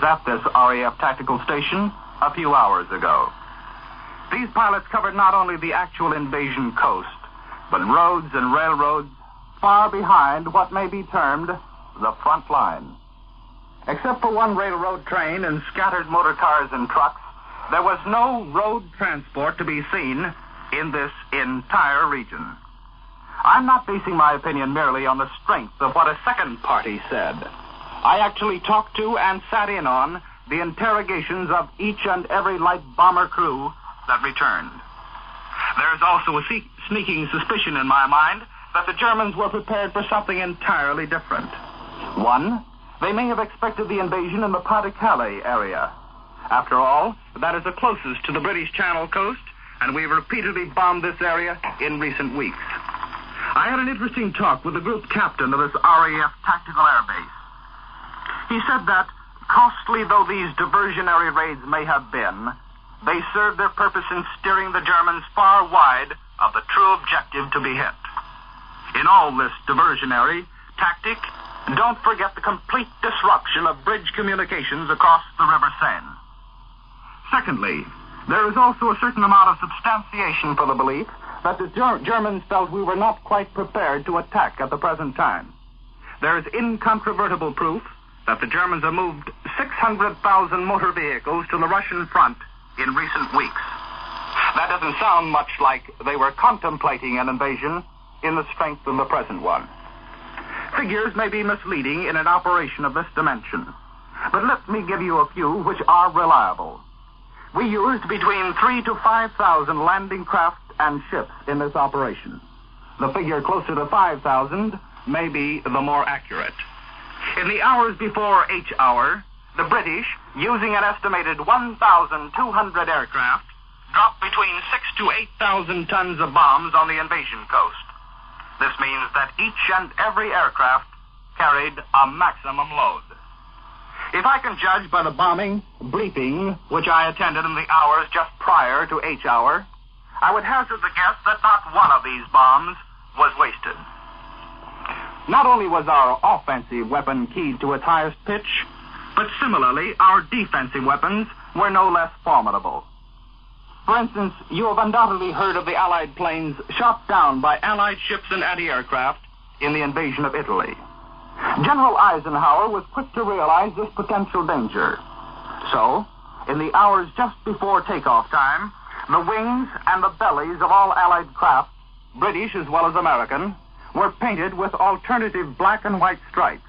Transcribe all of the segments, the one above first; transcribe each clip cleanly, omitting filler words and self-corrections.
was at this RAF tactical station a few hours ago. These pilots covered not only the actual invasion coast, but roads and railroads far behind what may be termed the front line. Except for one railroad train and scattered motor cars and trucks, there was no road transport to be seen in this entire region. I'm not basing my opinion merely on the strength of what a second party said. I actually talked to and sat in on the interrogations of each and every light bomber crew that returned. There is also a sneaking suspicion in my mind that the Germans were prepared for something entirely different. One, they may have expected the invasion in the Pas-de-Calais area. After all, that is the closest to the British Channel coast, and we've repeatedly bombed this area in recent weeks. I had an interesting talk with the group captain of this RAF tactical air base. He said that, costly though these diversionary raids may have been, they served their purpose in steering the Germans far wide of the true objective to be hit. In all this diversionary tactic, don't forget the complete disruption of bridge communications across the River Seine. Secondly, there is also a certain amount of substantiation for the belief that the Germans felt we were not quite prepared to attack at the present time. There is incontrovertible proof that the Germans have moved 600,000 motor vehicles to the Russian front in recent weeks. That doesn't sound much like they were contemplating an invasion in the strength of the present one. Figures may be misleading in an operation of this dimension, but let me give you a few which are reliable. We used between 3,000 to 5,000 landing craft and ships in this operation. The figure closer to 5,000 may be the more accurate. In the hours before H hour, the British, using an estimated 1,200 aircraft, dropped between 6,000 to 8,000 tons of bombs on the invasion coast. This means that each and every aircraft carried a maximum load. If I can judge by the bombing briefing which I attended in the hours just prior to H hour, I would hazard the guess that not one of these bombs was wasted. Not only was our offensive weapon keyed to its highest pitch, but similarly, our defensive weapons were no less formidable. For instance, you have undoubtedly heard of the Allied planes shot down by Allied ships and anti-aircraft in the invasion of Italy. General Eisenhower was quick to realize this potential danger. So, in the hours just before takeoff time, the wings and the bellies of all Allied craft, British as well as American, were painted with alternative black and white stripes.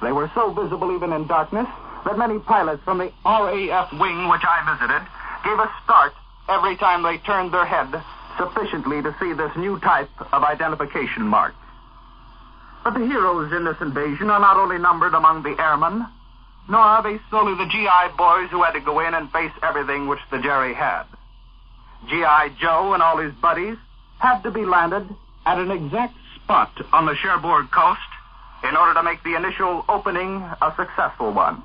They were so visible even in darkness that many pilots from the RAF wing which I visited gave a start every time they turned their head sufficiently to see this new type of identification mark. But the heroes in this invasion are not only numbered among the airmen, nor are they solely the GI boys who had to go in and face everything which the Jerry had. GI Joe and all his buddies had to be landed at an exact spot on the Cherbourg coast in order to make the initial opening a successful one.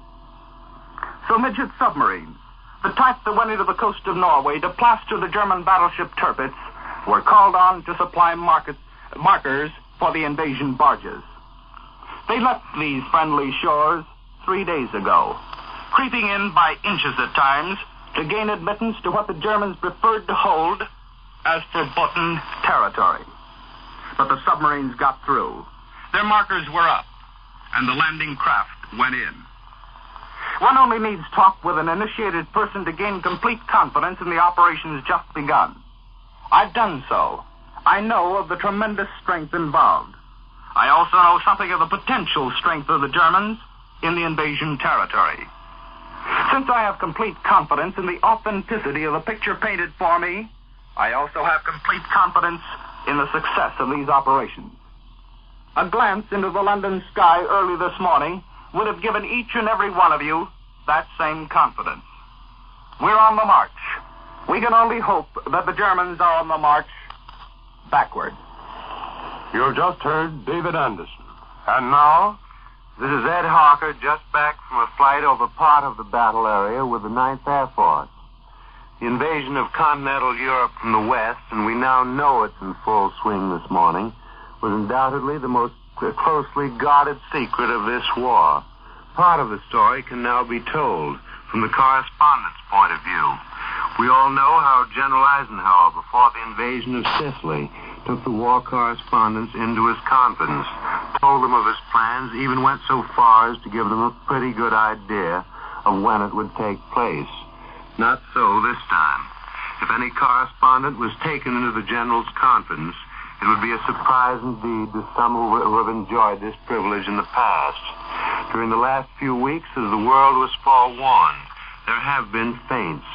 So midget submarines, the type that went into the coast of Norway to plaster the German battleship Tirpitz, were called on to supply markers for the invasion barges. They left these friendly shores 3 days ago, creeping in by inches at times to gain admittance to what the Germans preferred to hold as verboten territory. But the submarines got through. Their markers were up, and the landing craft went in. One only needs talk with an initiated person to gain complete confidence in the operations just begun. I've done so. I know of the tremendous strength involved. I also know something of the potential strength of the Germans in the invasion territory. Since I have complete confidence in the authenticity of the picture painted for me, I also have complete confidence in the success of these operations. A glance into the London sky early this morning would have given each and every one of you that same confidence. We're on the march. We can only hope that the Germans are on the march backward. You've just heard David Anderson. And now, this is Ed Harker, just back from a flight over part of the battle area with the 9th Air Force. The invasion of continental Europe from the west, and we now know it's in full swing this morning, was undoubtedly the most closely guarded secret of this war. part of the story can now be told from the correspondent's point of view. We all know how General Eisenhower, before the invasion of Sicily, took the war correspondents into his confidence, told them of his plans, even went so far as to give them a pretty good idea of when it would take place. Not so this time. If any correspondent was taken into the general's confidence, it would be a surprise indeed to some who have enjoyed this privilege in the past. During the last few weeks, as the world was forewarned, there have been feints.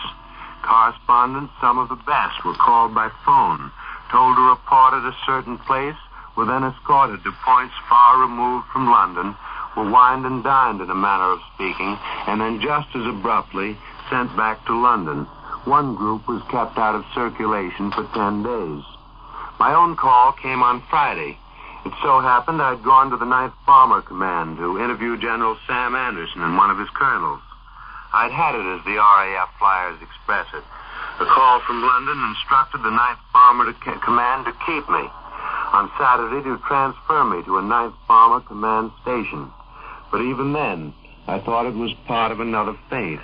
Correspondents, some of the best, were called by phone, told to report at a certain place, were then escorted to points far removed from London, were wined and dined in a manner of speaking, and then just as abruptly sent back to London. One group was kept out of circulation for 10 days. My own call came on Friday. It so happened I'd gone to the 9th Bomber Command to interview General Sam Anderson and one of his colonels. I'd had it as the RAF flyers express it. A call from London instructed the 9th Bomber Command to keep me. On Saturday to transfer me to a 9th Bomber Command station. But even then, I thought it was part of another feint.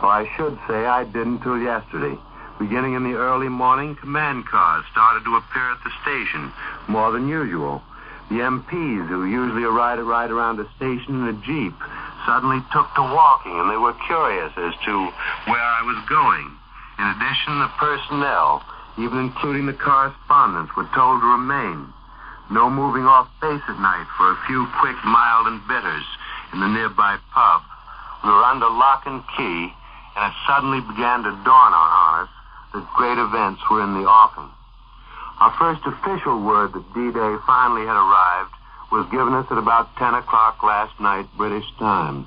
Or I should say I didn't till yesterday. Beginning in the early morning, command cars started to appear at the station, more than usual. The MPs, who usually ride around the station in a Jeep, suddenly took to walking, and they were curious as to where I was going. In addition, the personnel, even including the correspondents, were told to remain. No moving off base at night for a few quick mild and bitters in the nearby pub. We were under lock and key, and it suddenly began to dawn on us that great events were in the offing. Our first official word that D-Day finally had arrived was given us at about 10 o'clock last night, British time.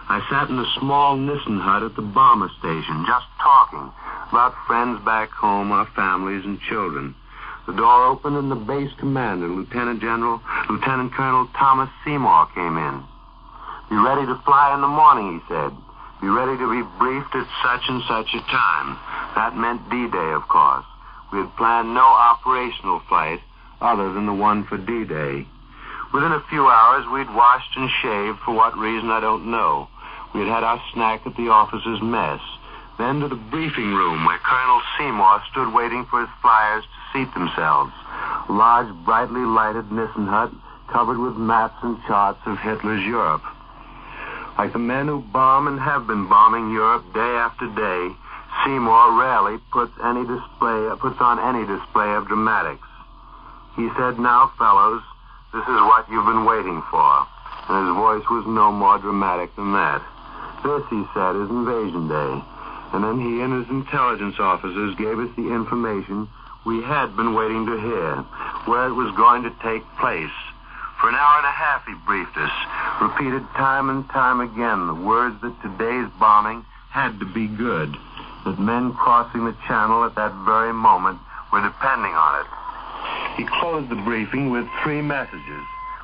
I sat in a small Nissen hut at the bomber station, just talking about friends back home, our families and children. The door opened and the base commander, Lieutenant Colonel Thomas Seymour, came in. "Be ready to fly in the morning," he said. "Be ready to be briefed at such and such a time." That meant D-Day, of course. We had planned no operational flight other than the one for D-Day. Within a few hours, we'd washed and shaved, for what reason I don't know. We had had our snack at the officers' mess. Then to the briefing room, where Colonel Seymour stood waiting for his flyers to seat themselves. A large, brightly lighted Nissen hut covered with maps and charts of Hitler's Europe. Like the men who bomb and have been bombing Europe day after day, Seymour rarely puts on any display of dramatics. He said, "Now, fellows, this is what you've been waiting for." And his voice was no more dramatic than that. "This," he said, "is Invasion Day." And then he and his intelligence officers gave us the information we had been waiting to hear, where it was going to take place. For an hour and a half he briefed us, repeated time and time again the words that today's bombing had to be good, that men crossing the channel at that very moment were depending on it. He closed the briefing with 3 messages,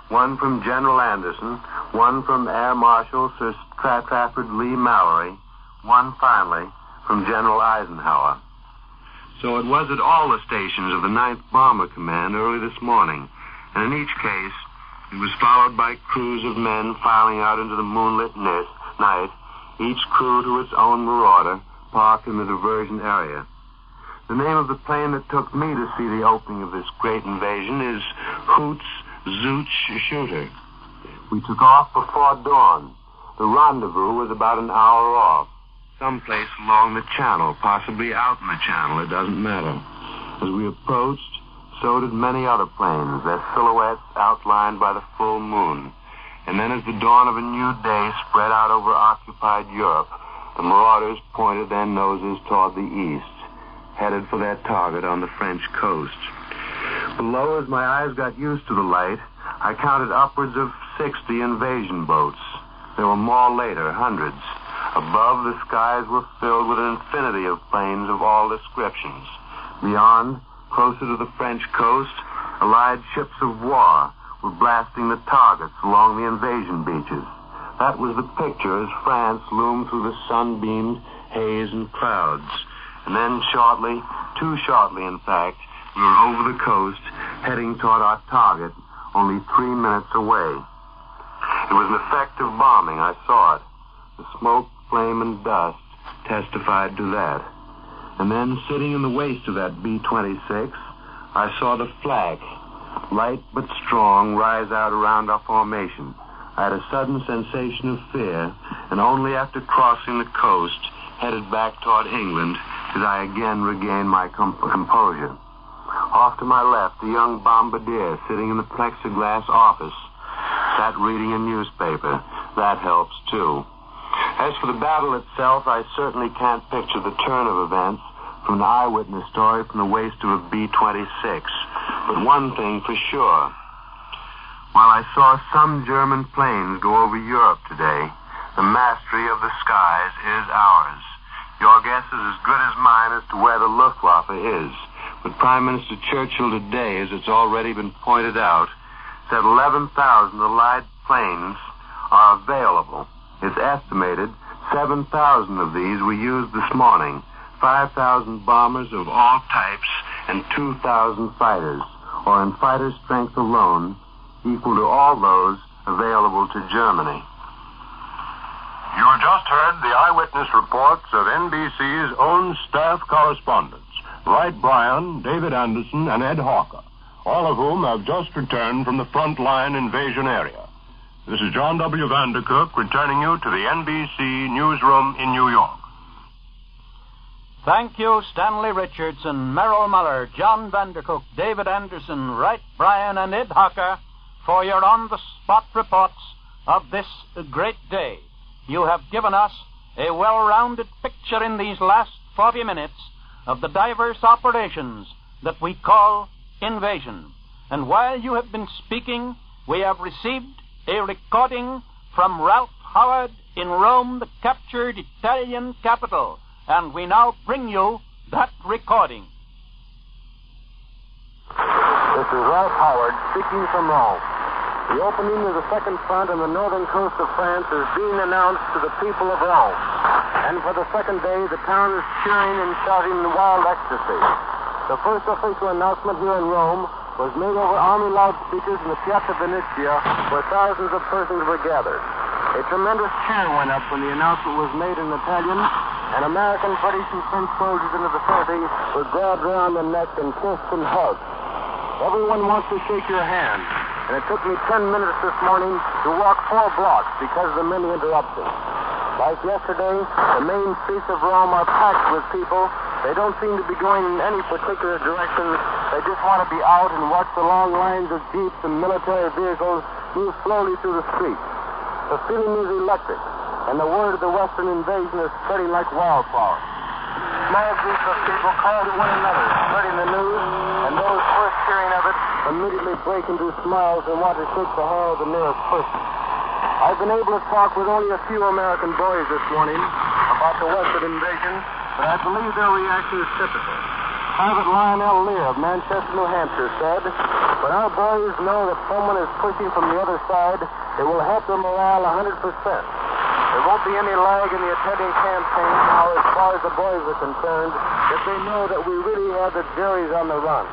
one from General Anderson, one from Air Marshal Sir Trafford Lee Mallory, one finally from General Eisenhower. So it was at all the stations of the 9th Bomber Command early this morning, and in each case it was followed by crews of men filing out into the moonlit night, each crew to its own marauder, parked in the diversion area. The name of the plane that took me to see the opening of this great invasion is Hoots Zooch Shooter. We took off before dawn. The rendezvous was about an hour off, someplace along the channel, possibly out in the channel, it doesn't matter. As we approached, so did many other planes, their silhouettes outlined by the full moon. And then as the dawn of a new day spread out over occupied Europe, the marauders pointed their noses toward the east, headed for their target on the French coast. Below, as my eyes got used to the light, I counted upwards of 60 invasion boats. There were more later, hundreds. Above, the skies were filled with an infinity of planes of all descriptions. Beyond, closer to the French coast, allied ships of war were blasting the targets along the invasion beaches. That was the picture as France loomed through the sun-beamed haze and clouds. And then shortly, too shortly in fact, we were over the coast, heading toward our target, only 3 minutes away. It was an effective bombing. I saw it. The smoke, flame, and dust testified to that. And then, sitting in the waist of that B-26, I saw the flag, light but strong, rise out around our formation. I had a sudden sensation of fear, and only after crossing the coast, headed back toward England, did I again regain my composure. Off to my left, the young bombardier sitting in the plexiglass office sat reading a newspaper. That helps, too. As for the battle itself, I certainly can't picture the turn of events from an eyewitness story from the waist of a B-26. But one thing for sure. While I saw some German planes go over Europe today, the mastery of the skies is ours. Your guess is as good as mine as to where the Luftwaffe is. But Prime Minister Churchill today, as it's already been pointed out, said 11,000 Allied planes are available. It's estimated 7,000 of these were used this morning, 5,000 bombers of all types, and 2,000 fighters, or in fighter strength alone, equal to all those available to Germany. You just heard the eyewitness reports of NBC's own staff correspondents, Wright Bryan, David Anderson, and Ed Hawker, all of whom have just returned from the front-line invasion area. This is John W. Vandercook returning you to the NBC newsroom in New York. Thank you, Stanley Richardson, Merrill Muller, John Vandercook, David Anderson, Wright Bryan, and Ed Hawker for your on-the-spot reports of this great day. You have given us a well-rounded picture in these last 40 minutes of the diverse operations that we call invasion. And while you have been speaking, we have received a recording from Ralph Howard in Rome, the captured Italian capital. And we now bring you that recording. This is Ralph Howard speaking from Rome. The opening of the second front on the northern coast of France is being announced to the people of Rome. And for the second day, the town is cheering and shouting in wild ecstasy. The first official announcement here in Rome was made over army loudspeakers in the Piazza Venezia, where thousands of persons were gathered. A tremendous cheer went up when the announcement was made in Italian, and American, British, and French soldiers in the vicinity were grabbed around the neck and kissed and hugged. Everyone wants to shake your hand, and it took me 10 minutes this morning to walk 4 blocks because of the many interruptions. Like yesterday, the main streets of Rome are packed with people. They don't seem to be going in any particular direction. They just want to be out and watch the long lines of jeeps and military vehicles move slowly through the streets. The feeling is electric, and the word of the Western invasion is spreading like wildfire. Small groups of people call to one another, spreading the news, and those first hearing of it immediately break into smiles and want to shake the hand of the nearest person. I've been able to talk with only a few American boys this morning about the Western invasion, but I believe their reaction is typical. Private Lionel Lear of Manchester, New Hampshire said, when our boys know that someone is pushing from the other side, it will help their morale 100%. There won't be any lag in the attending campaign now as far as the boys are concerned, if they know that we really have the Jerry's on the run.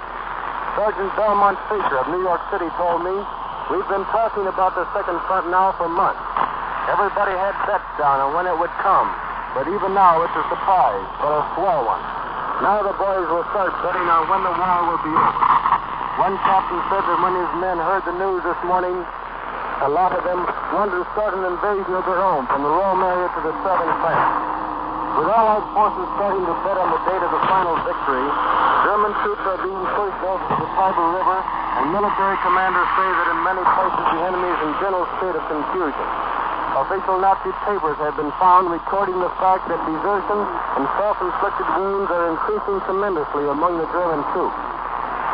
Sergeant Belmont Fisher of New York City told me, we've been talking about the second front now for months. Everybody had bets down on when it would come, but even now it's a surprise, but a swell one. Now the boys will start betting on when the war will be over. One captain said that when his men heard the news this morning, a lot of them wanted to start an invasion of their own from the Rome area to the southern France. With Allied forces starting to bet on the date of the final victory, German troops are being pushed over to the Tiber River, and military commanders say that in many places the enemy is in general state of confusion. Official Nazi papers have been found recording the fact that desertion and self-inflicted wounds are increasing tremendously among the German troops.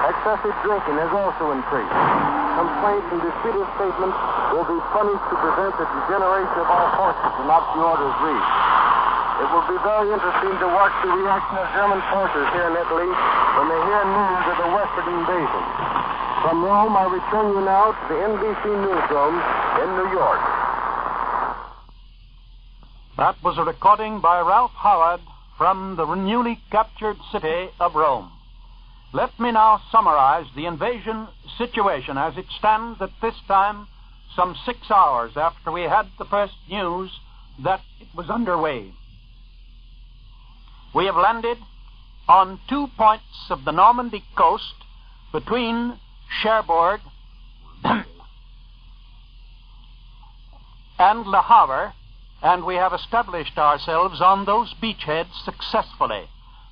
Excessive drinking has also increased. Complaints and disputed statements will be punished to prevent the degeneration of our forces and not the orders reached. It will be very interesting to watch the reaction of German forces here in Italy when they hear news of the Western invasion. From Rome, I return you now to the NBC newsroom in New York. That was a recording by Ralph Howard from the newly captured city of Rome. Let me now summarize the invasion situation as it stands at this time some 6 hours after we had the first news that it was underway. We have landed on 2 points of the Normandy coast between Cherbourg and Le Havre, and we have established ourselves on those beachheads successfully.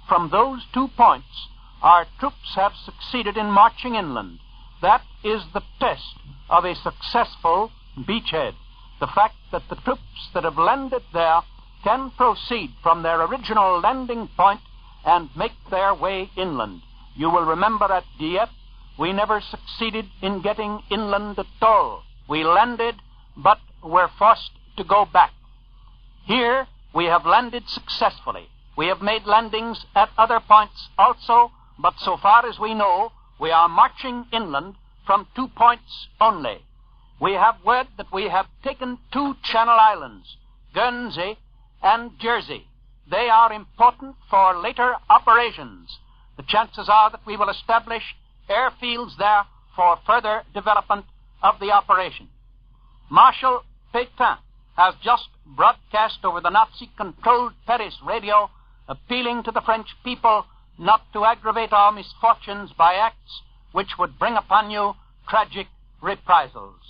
From those 2 points, our troops have succeeded in marching inland. That is the test of a successful beachhead. The fact that the troops that have landed there can proceed from their original landing point and make their way inland. You will remember at Dieppe, we never succeeded in getting inland at all. We landed, but were forced to go back. Here, we have landed successfully. We have made landings at other points also, but so far as we know, we are marching inland from 2 points only. We have word that we have taken 2 Channel Islands, Guernsey and Jersey. They are important for later operations. The chances are that we will establish airfields there for further development of the operation. Marshal Pétain has just broadcast over the Nazi-controlled Paris radio appealing to the French people not to aggravate our misfortunes by acts which would bring upon you tragic reprisals.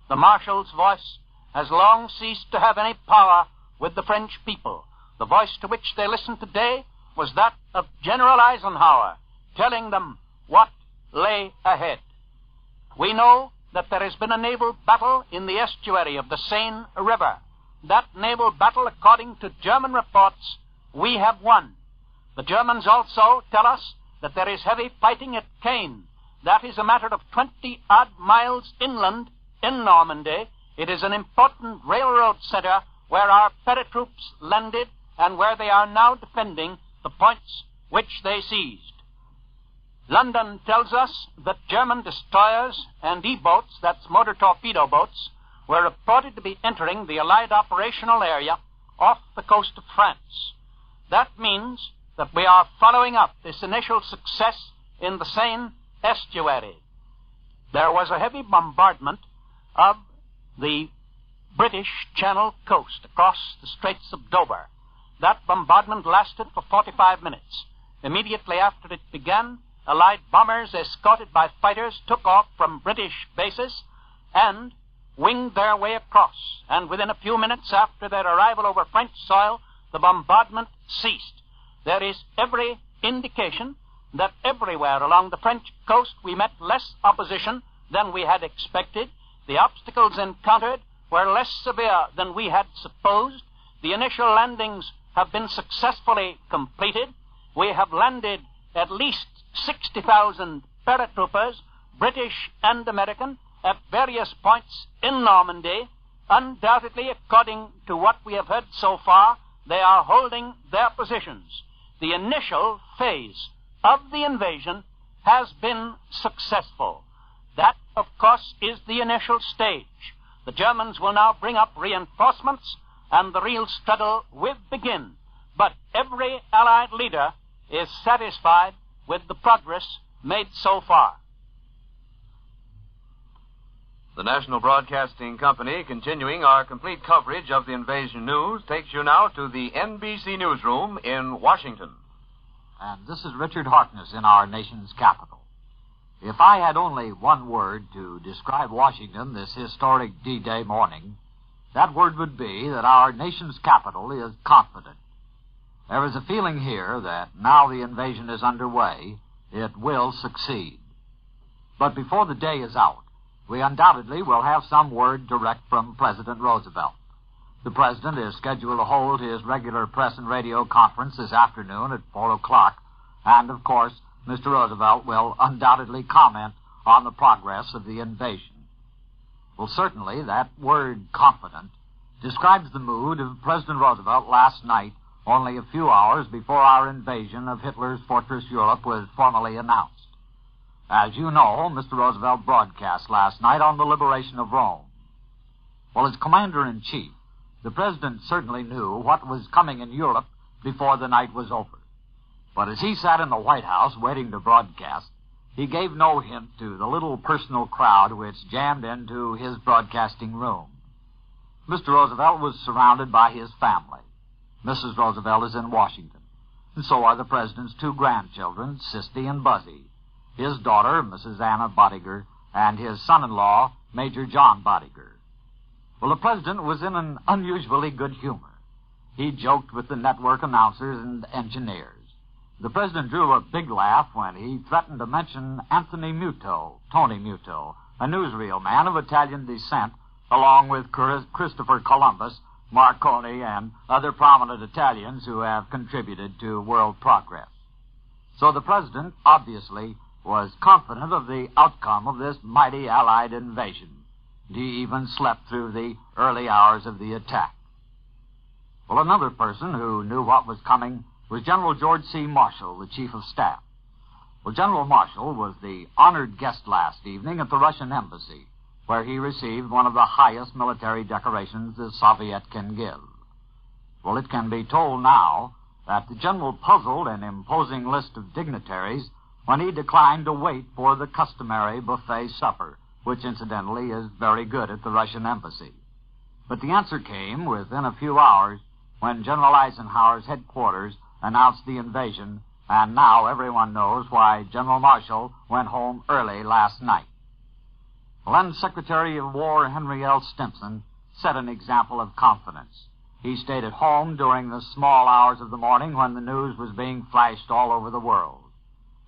The Marshal's voice has long ceased to have any power with the French people. The voice to which they listen today was that of General Eisenhower, telling them what lay ahead. We know that there has been a naval battle in the estuary of the Seine River. That naval battle, according to German reports, we have won. The Germans also tell us that there is heavy fighting at Caen. That is a matter of 20-odd miles inland in Normandy. It is an important railroad center where our paratroops landed and where they are now defending the points which they seized. London tells us that German destroyers and E-boats, that's motor torpedo boats, were reported to be entering the Allied operational area off the coast of France. That means that we are following up this initial success in the Seine estuary. There was a heavy bombardment of the British Channel coast across the Straits of Dover. That bombardment lasted for 45 minutes. Immediately after it began, Allied bombers escorted by fighters took off from British bases and winged their way across. And within a few minutes after their arrival over French soil, the bombardment ceased. There is every indication that everywhere along the French coast we met less opposition than we had expected. The obstacles encountered were less severe than we had supposed. The initial landings have been successfully completed. We have landed at least 60,000 paratroopers, British and American, at various points in Normandy. Undoubtedly, according to what we have heard so far, they are holding their positions. The initial phase of the invasion has been successful. That, of course, is the initial stage. The Germans will now bring up reinforcements, and the real struggle will begin. But every Allied leader is satisfied with the progress made so far. The National Broadcasting Company, continuing our complete coverage of the invasion news, takes you now to the NBC newsroom in Washington. And this is Richard Harkness in our nation's capital. If I had only one word to describe Washington this historic D-Day morning, that word would be that our nation's capital is confident. There is a feeling here that now the invasion is underway, it will succeed. But before the day is out, we undoubtedly will have some word direct from President Roosevelt. The President is scheduled to hold his regular press and radio conference this afternoon at 4 o'clock, and, of course, Mr. Roosevelt will undoubtedly comment on the progress of the invasion. Well, certainly that word confident describes the mood of President Roosevelt last night, only a few hours before our invasion of Hitler's fortress Europe was formally announced. As you know, Mr. Roosevelt broadcast last night on the liberation of Rome. Well, as Commander-in-Chief, the President certainly knew what was coming in Europe before the night was over. But as he sat in the White House waiting to broadcast, he gave no hint to the little personal crowd which jammed into his broadcasting room. Mr. Roosevelt was surrounded by his family. Mrs. Roosevelt is in Washington, and so are the President's two grandchildren, Sisty and Buzzy, his daughter, Mrs. Anna Bodiger, and his son-in-law, Major John Bodiger. Well, the President was in an unusually good humor. He joked with the network announcers and engineers. The President drew a big laugh when he threatened to mention Anthony Muto, Tony Muto, a newsreel man of Italian descent, along with Christopher Columbus, Marconi, and other prominent Italians who have contributed to world progress. So the President, obviously, was confident of the outcome of this mighty Allied invasion. He even slept through the early hours of the attack. Well, another person who knew what was coming was General George C. Marshall, the Chief of Staff. Well, General Marshall was the honored guest last evening at the Russian Embassy, where he received one of the highest military decorations the Soviet can give. Well, it can be told now that the general puzzled an imposing list of dignitaries when he declined to wait for the customary buffet supper, which incidentally is very good at the Russian Embassy. But the answer came within a few hours when General Eisenhower's headquarters announced the invasion, and now everyone knows why General Marshall went home early last night. Well, then Secretary of War Henry L. Stimson set an example of confidence. He stayed at home during the small hours of the morning when the news was being flashed all over the world.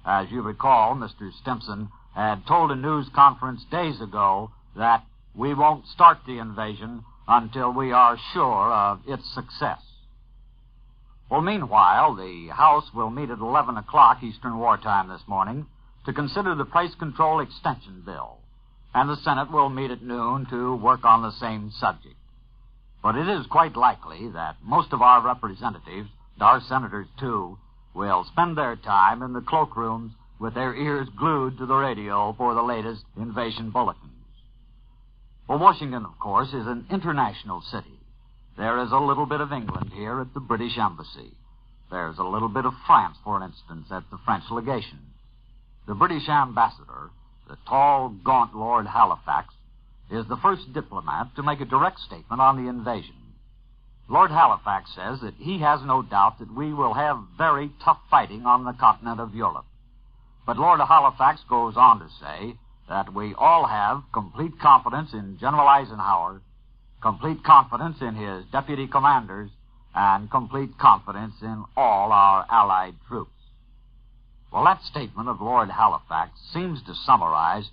As you recall, Mr. Stimson had told a news conference days ago that we won't start the invasion until we are sure of its success. Well, meanwhile, the House will meet at 11 o'clock Eastern Wartime this morning to consider the price control extension bill, and the Senate will meet at noon to work on the same subject. But it is quite likely that most of our representatives, our senators too, will spend their time in the cloakrooms with their ears glued to the radio for the latest invasion bulletins. Well, Washington, of course, is an international city. There is a little bit of England here at the British Embassy. There's a little bit of France, for instance, at the French legation. The British ambassador, the tall, gaunt Lord Halifax, is the first diplomat to make a direct statement on the invasion. Lord Halifax says that he has no doubt that we will have very tough fighting on the continent of Europe. But Lord Halifax goes on to say that we all have complete confidence in General Eisenhower, complete confidence in his deputy commanders, and complete confidence in all our Allied troops. Well, that statement of Lord Halifax seems to summarize,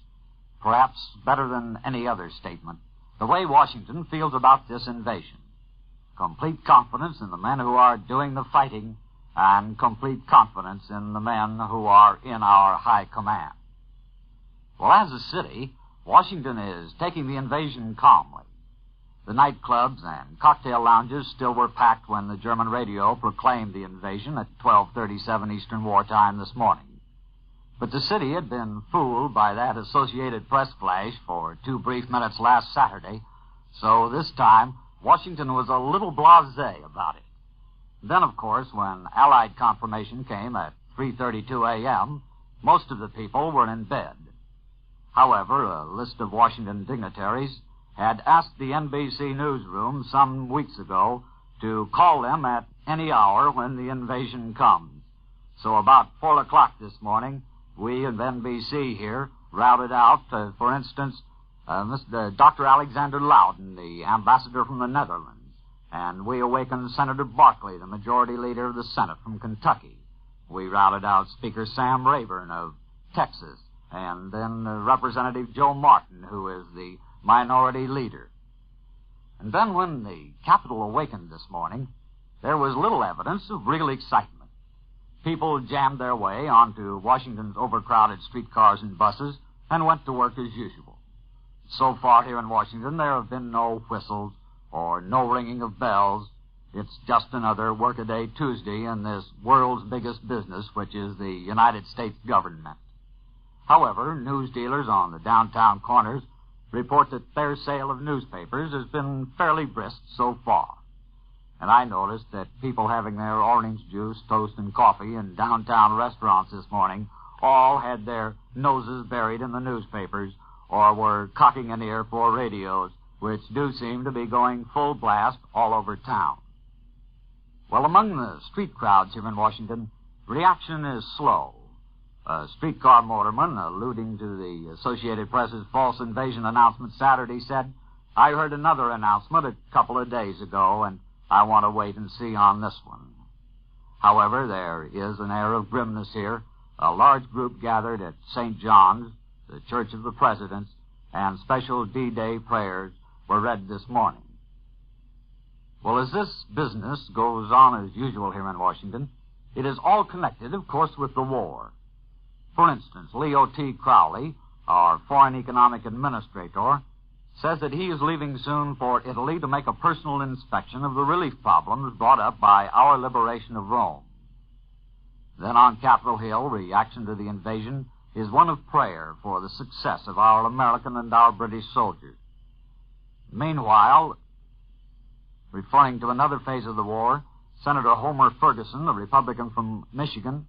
perhaps better than any other statement, the way Washington feels about this invasion. Complete confidence in the men who are doing the fighting, and complete confidence in the men who are in our high command. Well, as a city, Washington is taking the invasion calmly. The nightclubs and cocktail lounges still were packed when the German radio proclaimed the invasion at 12:37 Eastern Wartime this morning. But the city had been fooled by that Associated Press flash for 2 brief minutes last Saturday, so this time Washington was a little blasé about it. Then, of course, when Allied confirmation came at 3:32 a.m., most of the people were in bed. However, a list of Washington dignitaries had asked the NBC newsroom some weeks ago to call them at any hour when the invasion comes. So about 4 o'clock this morning, we at NBC here routed out, for instance, Dr. Alexander Loudon, the ambassador from the Netherlands. And we awakened Senator Barkley, the majority leader of the Senate from Kentucky. We routed out Speaker Sam Rayburn of Texas, and then Representative Joe Martin, who is the minority leader. And then when the Capitol awakened this morning, there was little evidence of real excitement. People jammed their way onto Washington's overcrowded streetcars and buses and went to work as usual. So far here in Washington, there have been no whistles or no ringing of bells. It's just another workaday Tuesday in this world's biggest business, which is the United States government. However, news dealers on the downtown corners report that their sale of newspapers has been fairly brisk so far. And I noticed that people having their orange juice, toast, and coffee in downtown restaurants this morning all had their noses buried in the newspapers or were cocking an ear for radios, which do seem to be going full blast all over town. Well, among the street crowds here in Washington, reaction is slow. A streetcar motorman, alluding to the Associated Press's false invasion announcement Saturday, said, "I heard another announcement a couple of days ago, and I want to wait and see on this one." However, there is an air of grimness here. A large group gathered at St. John's, the Church of the Presidents, and special D-Day prayers were read this morning. Well, as this business goes on as usual here in Washington, it is all connected, of course, with the war. For instance, Leo T. Crowley, our Foreign Economic Administrator, says that he is leaving soon for Italy to make a personal inspection of the relief problems brought up by our liberation of Rome. Then on Capitol Hill, reaction to the invasion is one of prayer for the success of our American and our British soldiers. Meanwhile, referring to another phase of the war, Senator Homer Ferguson, a Republican from Michigan,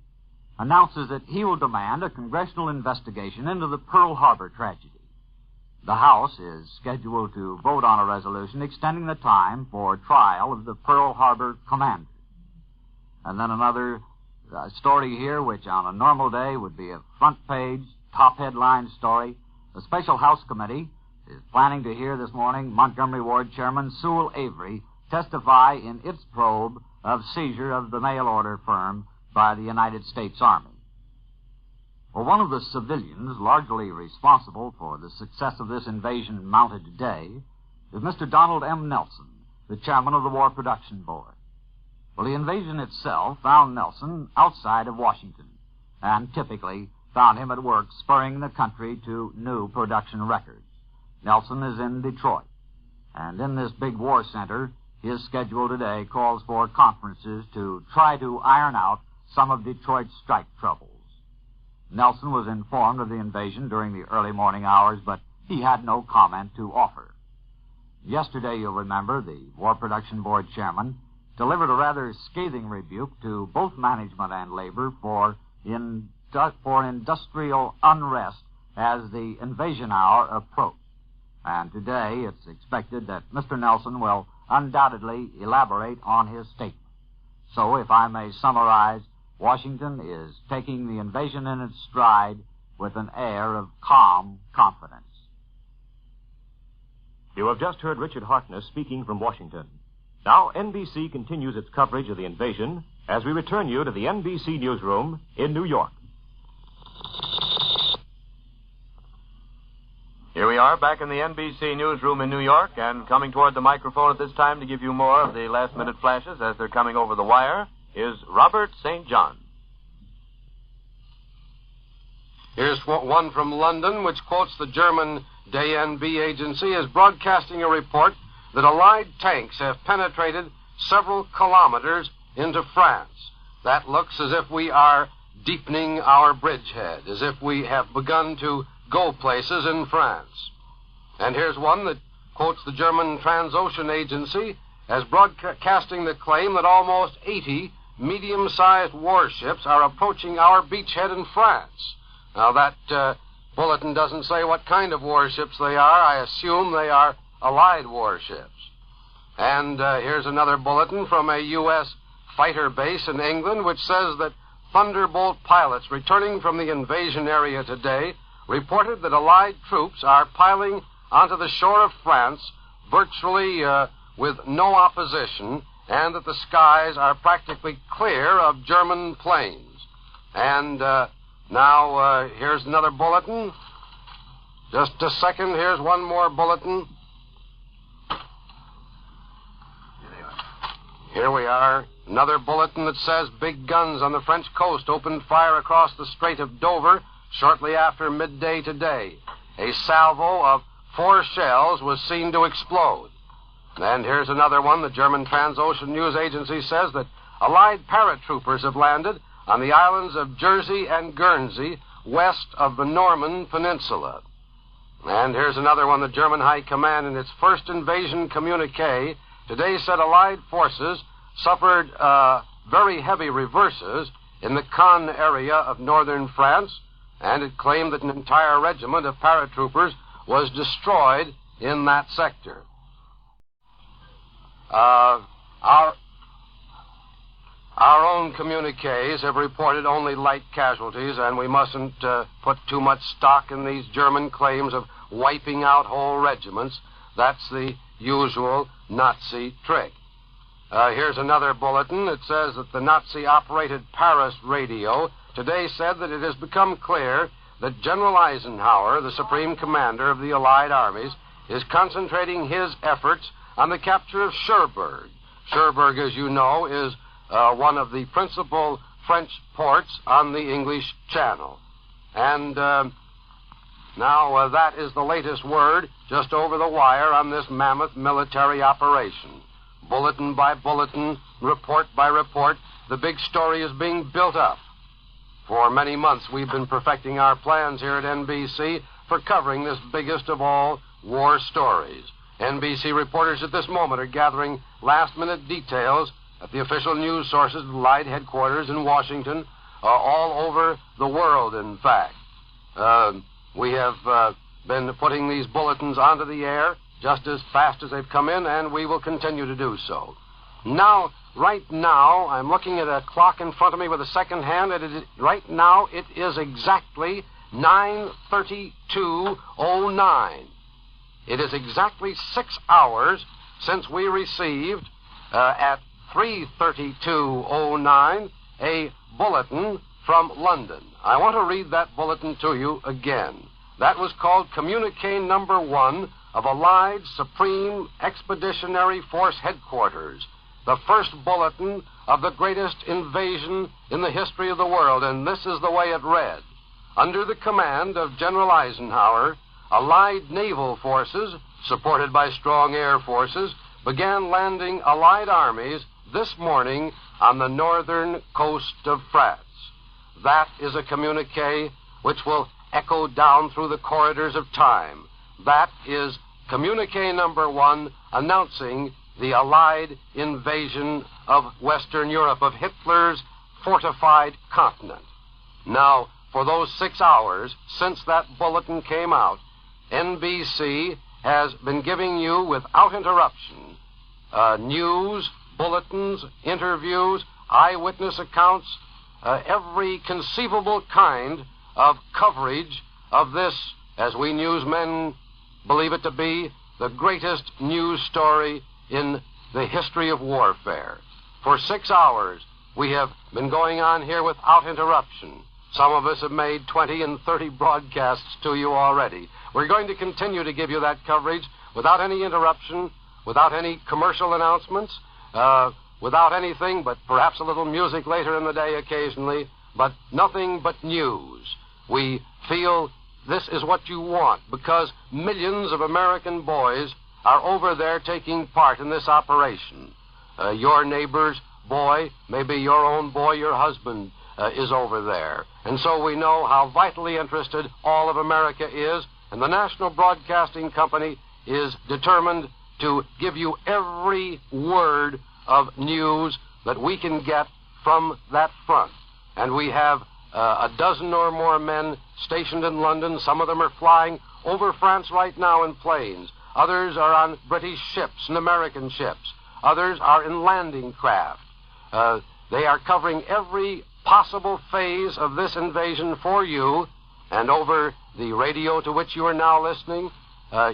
announces that he will demand a congressional investigation into the Pearl Harbor tragedy. The House is scheduled to vote on a resolution extending the time for trial of the Pearl Harbor commander. And then another story here, which on a normal day would be a front page, top headline story. A special House committee is planning to hear this morning Montgomery Ward Chairman Sewell Avery testify in its probe of seizure of the mail order firm by the United States Army. Well, one of the civilians largely responsible for the success of this invasion mounted today is Mr. Donald M. Nelson, the chairman of the War Production Board. Well, the invasion itself found Nelson outside of Washington and typically found him at work spurring the country to new production records. Nelson is in Detroit, and in this big war center, his schedule today calls for conferences to try to iron out some of Detroit's strike troubles. Nelson was informed of the invasion during the early morning hours, but he had no comment to offer. Yesterday, you'll remember, the War Production Board chairman delivered a rather scathing rebuke to both management and labor for industrial unrest as the invasion hour approached. And today, it's expected that Mr. Nelson will undoubtedly elaborate on his statement. So, if I may summarize, Washington is taking the invasion in its stride with an air of calm confidence. You have just heard Richard Harkness speaking from Washington. Now, NBC continues its coverage of the invasion as we return you to the NBC newsroom in New York. Here we are back in the NBC newsroom in New York, and coming toward the microphone at this time to give you more of the last-minute flashes as they're coming over the wire is Robert St. John. Here's one from London, which quotes the German DNB agency as broadcasting a report that Allied tanks have penetrated several kilometers into France. That looks as if we are deepening our bridgehead, as if we have begun to go places in France. And here's one that quotes the German Transocean Agency as broadcasting the claim that almost 80 medium-sized warships are approaching our beachhead in France. Now, that bulletin doesn't say what kind of warships they are. I assume they are Allied warships. And here's another bulletin from a U.S. fighter base in England, which says that Thunderbolt pilots returning from the invasion area today reported that Allied troops are piling onto the shore of France virtually with no opposition, and that the skies are practically clear of German planes. And now here's another bulletin. Just a second, here's one more bulletin. Here we are. Another bulletin that says big guns on the French coast opened fire across the Strait of Dover shortly after midday today. A salvo of 4 shells was seen to explode. And here's another one. The German Transocean News Agency says that Allied paratroopers have landed on the islands of Jersey and Guernsey west of the Norman Peninsula. And here's another one. The German High Command, in its first invasion communique, today said Allied forces suffered very heavy reverses in the Caen area of northern France, and it claimed that an entire regiment of paratroopers was destroyed in that sector. Our own communiques have reported only light casualties, and we mustn't put too much stock in these German claims of wiping out whole regiments. That's the usual Nazi trick. Here's another bulletin. It says that the Nazi-operated Paris radio today said that it has become clear that General Eisenhower, the Supreme Commander of the Allied armies, is concentrating his efforts on the capture of Cherbourg. Cherbourg, as you know, is one of the principal French ports on the English Channel. And now that is the latest word just over the wire on this mammoth military operation. Bulletin by bulletin, report by report, the big story is being built up. For many months, we've been perfecting our plans here at NBC for covering this biggest of all war stories. NBC reporters at this moment are gathering last-minute details at the official news sources of Allied headquarters in Washington, all over the world, in fact. We have been putting these bulletins onto the air just as fast as they've come in, and we will continue to do so. Now, right now, I'm looking at a clock in front of me with a second hand, and right now it is exactly 9:32:09. It is exactly 6 hours since we received, at 3:32:09, a bulletin from London. I want to read that bulletin to you again. That was called Communique Number 1 of Allied Supreme Expeditionary Force Headquarters, the first bulletin of the greatest invasion in the history of the world, and this is the way it read. Under the command of General Eisenhower, Allied naval forces, supported by strong air forces, began landing Allied armies this morning on the northern coast of France. That is a communique which will echo down through the corridors of time. That is communique number 1 announcing the Allied invasion of Western Europe, of Hitler's fortified continent. Now, for those 6 hours since that bulletin came out, NBC has been giving you, without interruption, news, bulletins, interviews, eyewitness accounts, every conceivable kind of coverage of this, as we newsmen believe it to be, the greatest news story in the history of warfare. For 6 hours, we have been going on here without interruption. Some of us have made 20 and 30 broadcasts to you already. We're going to continue to give you that coverage without any interruption, without any commercial announcements, without anything but perhaps a little music later in the day occasionally, but nothing but news. We feel this is what you want because millions of American boys are over there taking part in this operation. Your neighbor's boy, maybe your own boy, your husband, is over there. And so we know how vitally interested all of America is, and the National Broadcasting Company is determined to give you every word of news that we can get from that front. And we have a dozen or more men stationed in London. Some of them are flying over France right now in planes. Others are on British ships and American ships. Others are in landing craft. They are covering every possible phase of this invasion for you, and over the radio to which you are now listening,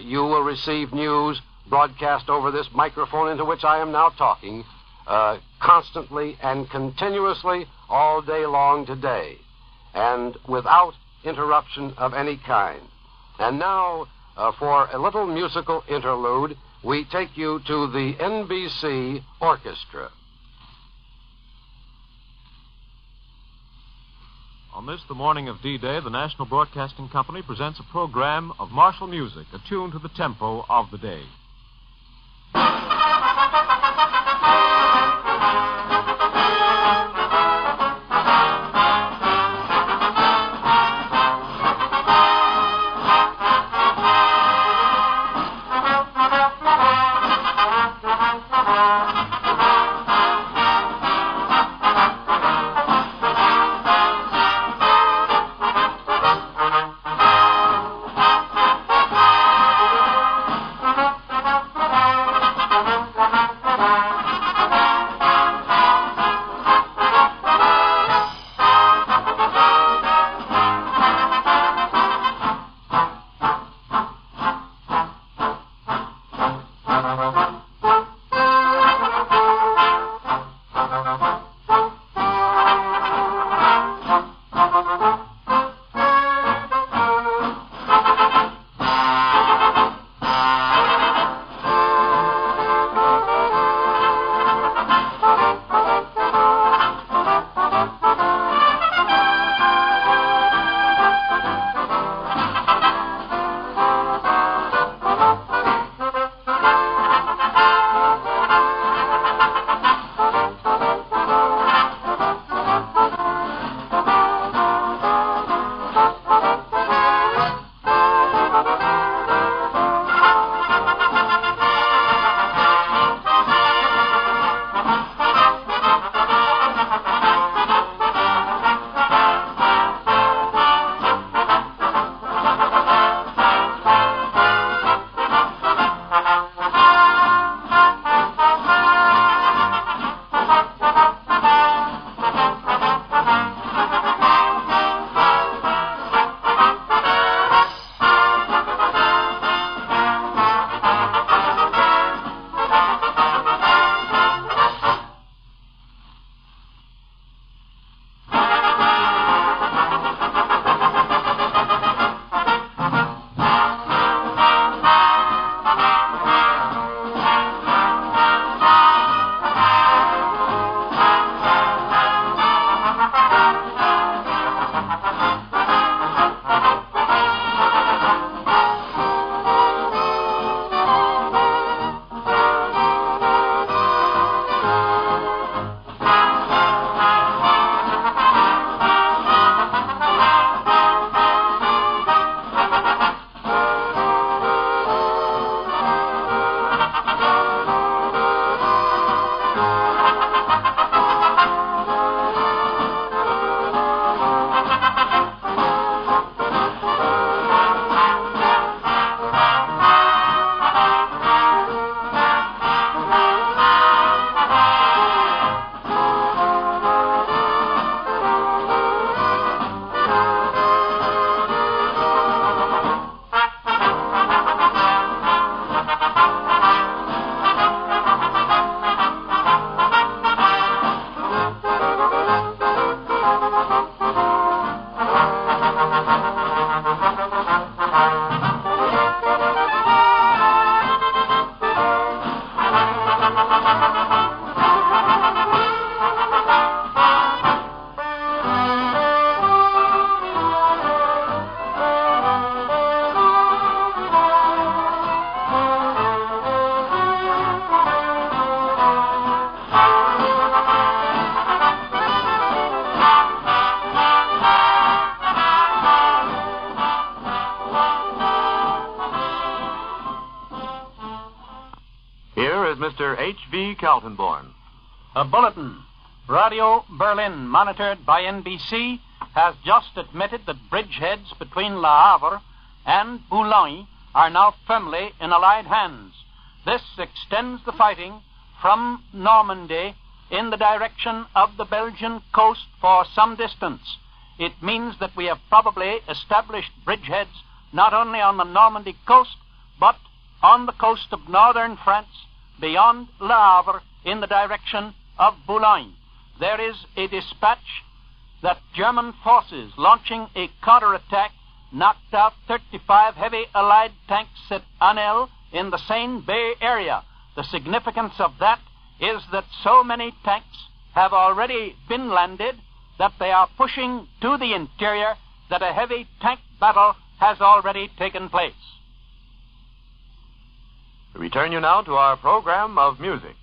you will receive news broadcast over this microphone into which I am now talking, constantly and continuously all day long today, and without interruption of any kind. And now, for a little musical interlude, we take you to the NBC Orchestra. On this, the morning of D-Day, the National Broadcasting Company presents a program of martial music attuned to the tempo of the day. Mr. H.V. Kaltenborn. A bulletin. Radio Berlin, monitored by NBC, has just admitted that bridgeheads between Le Havre and Boulogne are now firmly in Allied hands. This extends the fighting from Normandy in the direction of the Belgian coast for some distance. It means that we have probably established bridgeheads not only on the Normandy coast, but on the coast of northern France, beyond Le Havre, in the direction of Boulogne. There is a dispatch that German forces launching a counterattack knocked out 35 heavy Allied tanks at Anel in the Seine Bay area. The significance of that is that so many tanks have already been landed that they are pushing to the interior, that a heavy tank battle has already taken place. We return you now to our program of music.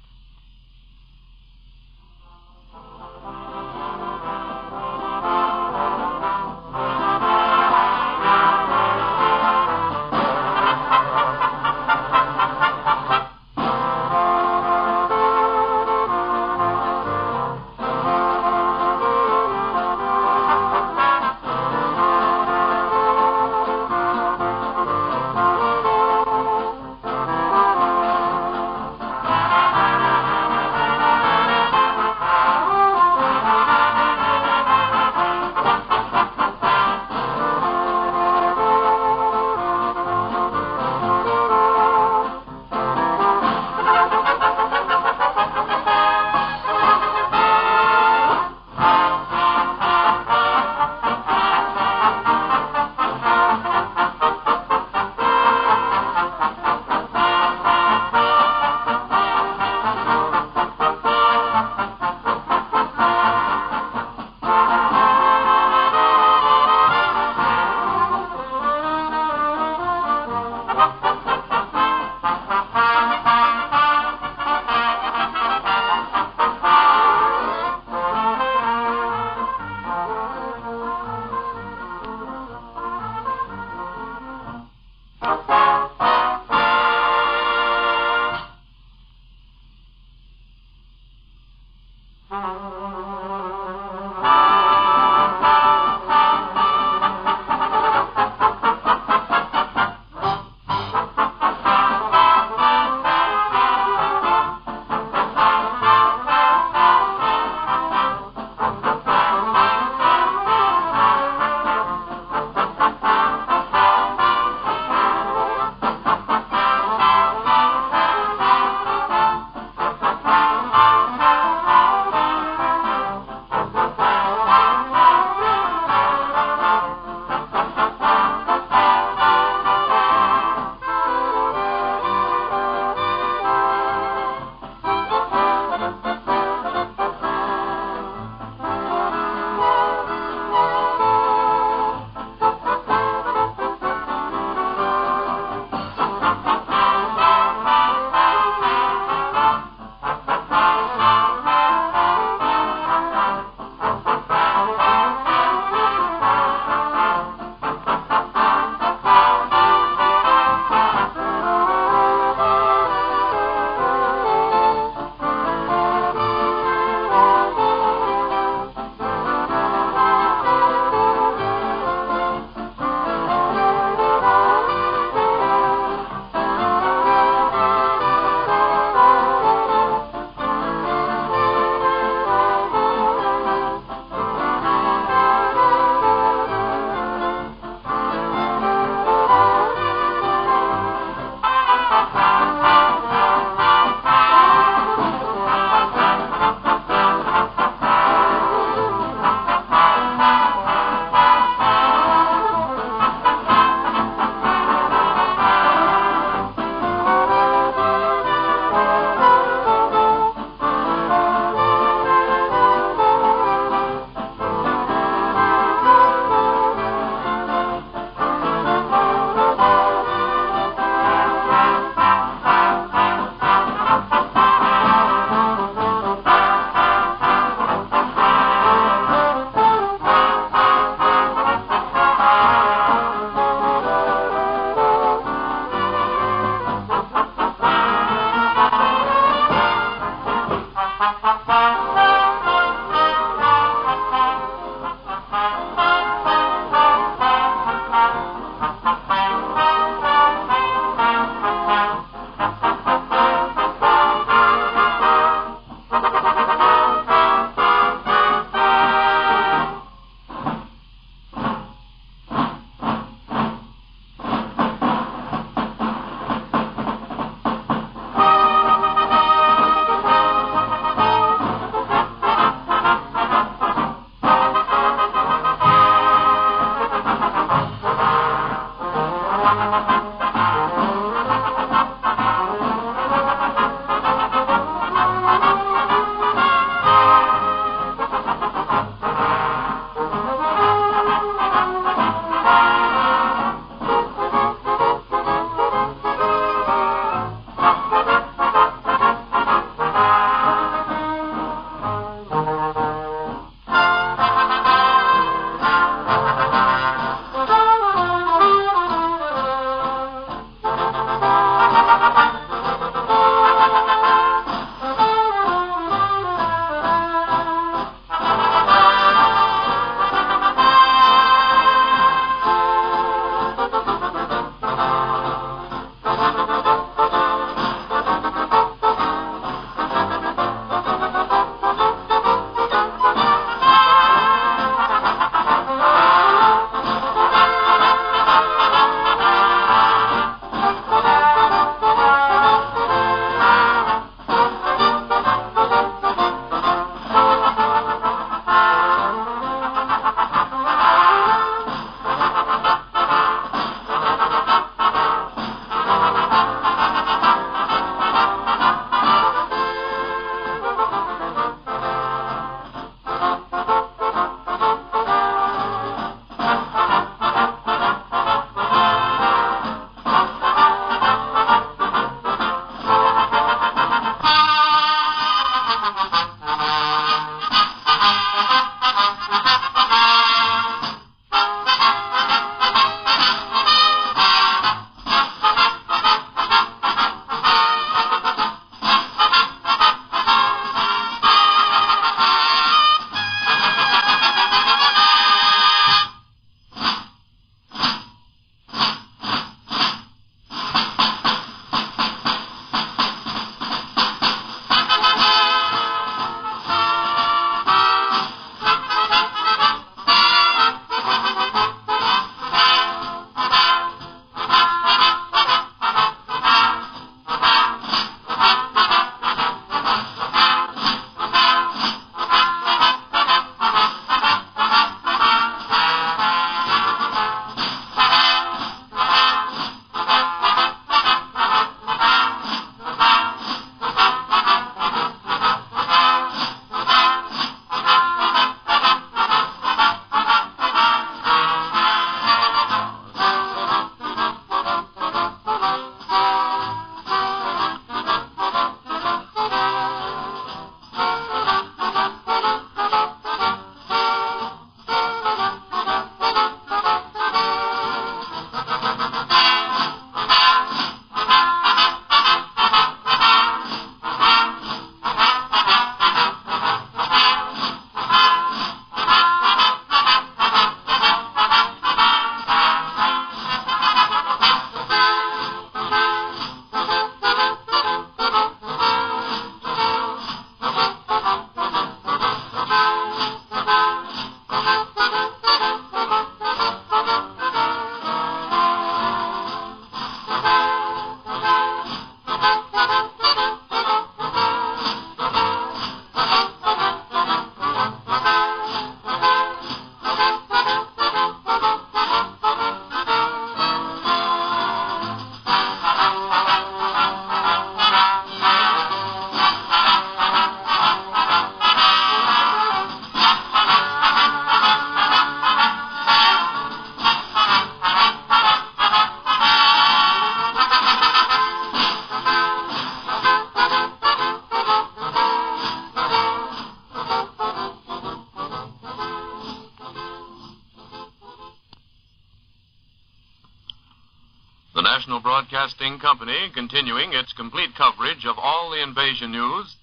National Broadcasting Company, continuing its complete coverage of all the invasion news,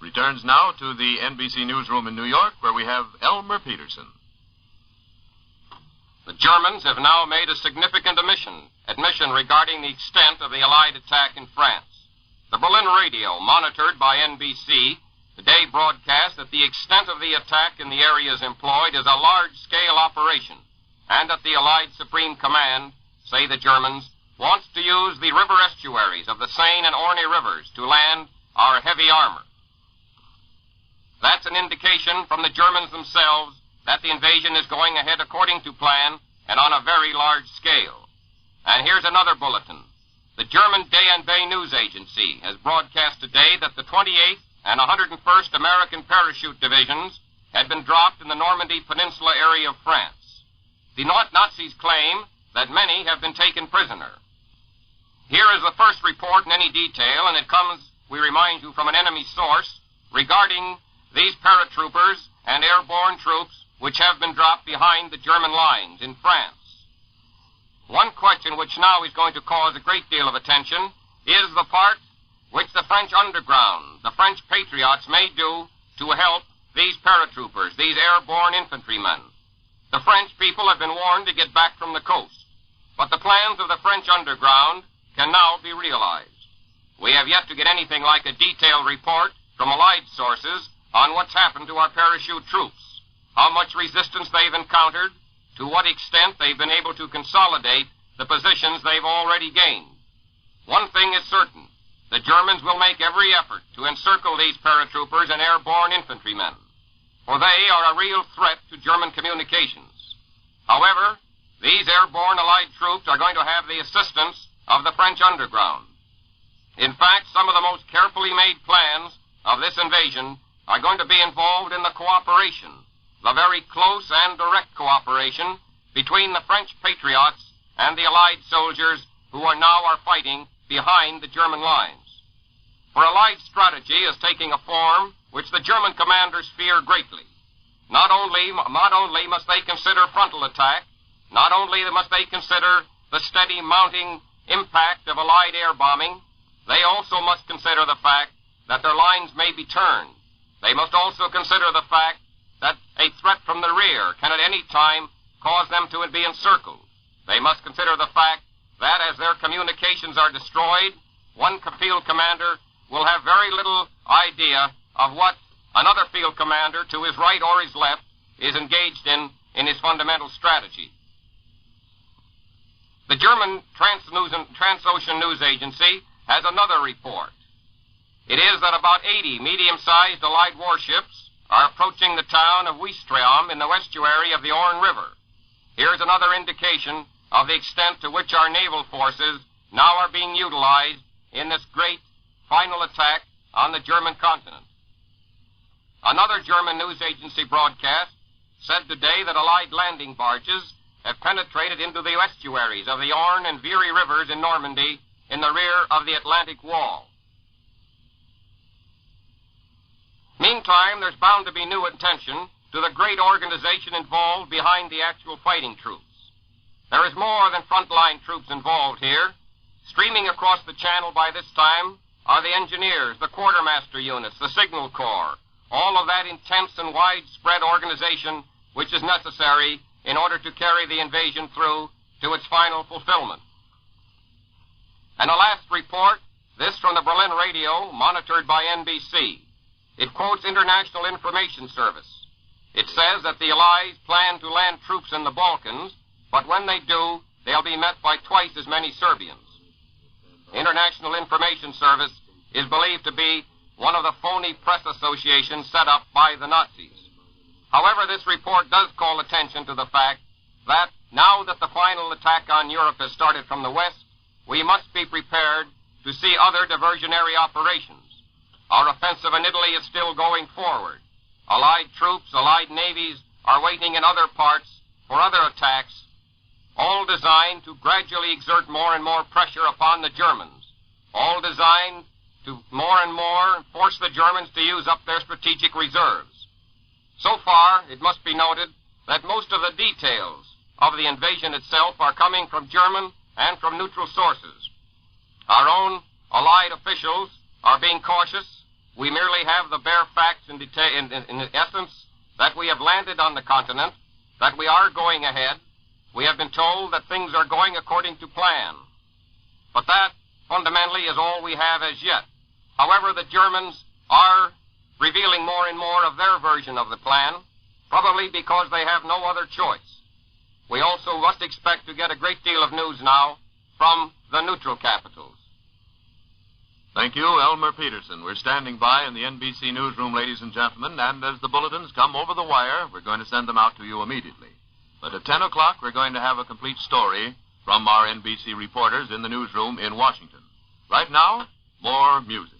returns now to the NBC newsroom in New York, where we have Elmer Peterson. The Germans have now made a significant admission regarding the extent of the Allied attack in France. The Berlin radio, monitored by NBC, today broadcast that the extent of the attack in the areas employed is a large-scale operation, and that the Allied Supreme Command, say the Germans, wants to use the river estuaries of the Seine and Orne rivers to land our heavy armor. That's an indication from the Germans themselves that the invasion is going ahead according to plan and on a very large scale. And here's another bulletin. The German DNB news agency has broadcast today that the 28th and 101st American Parachute Divisions had been dropped in the Normandy Peninsula area of France. The Nazis claim that many have been taken prisoner. Here is the first report in any detail, and it comes, we remind you, from an enemy source regarding these paratroopers and airborne troops which have been dropped behind the German lines in France. One question which now is going to cause a great deal of attention is the part which the French underground, the French patriots, may do to help these paratroopers, these airborne infantrymen. The French people have been warned to get back from the coast, but the plans of the French underground can now be realized. We have yet to get anything like a detailed report from Allied sources on what's happened to our parachute troops, how much resistance they've encountered, to what extent they've been able to consolidate the positions they've already gained. One thing is certain. The Germans will make every effort to encircle these paratroopers and airborne infantrymen, for they are a real threat to German communications. However, these airborne Allied troops are going to have the assistance of the French underground. In fact, some of the most carefully made plans of this invasion are going to be involved in the cooperation, the very close and direct cooperation between the French patriots and the Allied soldiers who are now fighting behind the German lines. For Allied strategy is taking a form which the German commanders fear greatly. Not only must they consider frontal attack, not only must they consider the steady mounting impact of Allied air bombing, they also must consider the fact that their lines may be turned. They must also consider the fact that a threat from the rear can at any time cause them to be encircled. They must consider the fact that as their communications are destroyed, one field commander will have very little idea of what another field commander to his right or his left is engaged in his fundamental strategy. The German Transocean News Agency has another report. It is that about 80 medium-sized Allied warships are approaching the town of Ouistreham in the estuary of the Orne River. Here's another indication of the extent to which our naval forces now are being utilized in this great final attack on the German continent. Another German news agency broadcast said today that Allied landing barges have penetrated into the estuaries of the Orne and Viry rivers in Normandy in the rear of the Atlantic Wall. Meantime, there's bound to be new attention to the great organization involved behind the actual fighting troops. There is more than frontline troops involved here. Streaming across the channel by this time are the engineers, the quartermaster units, the signal corps, all of that intense and widespread organization which is necessary in order to carry the invasion through to its final fulfillment. And a last report, this from the Berlin radio, monitored by NBC. It quotes International Information Service. It says that the Allies plan to land troops in the Balkans, but when they do, they'll be met by twice as many Serbians. International Information Service is believed to be one of the phony press associations set up by the Nazis. However, this report does call attention to the fact that now that the final attack on Europe has started from the west, we must be prepared to see other diversionary operations. Our offensive in Italy is still going forward. Allied troops, Allied navies are waiting in other parts for other attacks, all designed to gradually exert more and more pressure upon the Germans, all designed to more and more force the Germans to use up their strategic reserves. So far, it must be noted that most of the details of the invasion itself are coming from German and from neutral sources. Our own Allied officials are being cautious. We merely have the bare facts in essence that we have landed on the continent, that we are going ahead. We have been told that things are going according to plan. But that, fundamentally, is all we have as yet. However, the Germans are revealing more and more of their version of the plan, probably because they have no other choice. We also must expect to get a great deal of news now from the neutral capitals. Thank you, Elmer Peterson. We're standing by in the NBC newsroom, ladies and gentlemen, and as the bulletins come over the wire, we're going to send them out to you immediately. But at 10 o'clock, we're going to have a complete story from our NBC reporters in the newsroom in Washington. Right now, more music.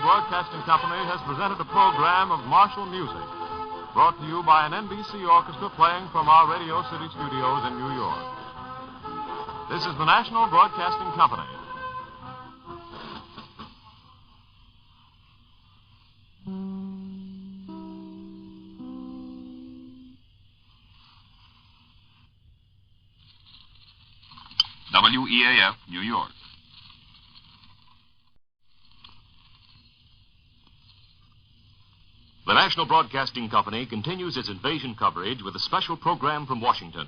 Broadcasting Company has presented a program of martial music, brought to you by an NBC orchestra playing from our Radio City studios in New York. This is the National Broadcasting Company. WEAF, New York. The National Broadcasting Company continues its invasion coverage with a special program from Washington.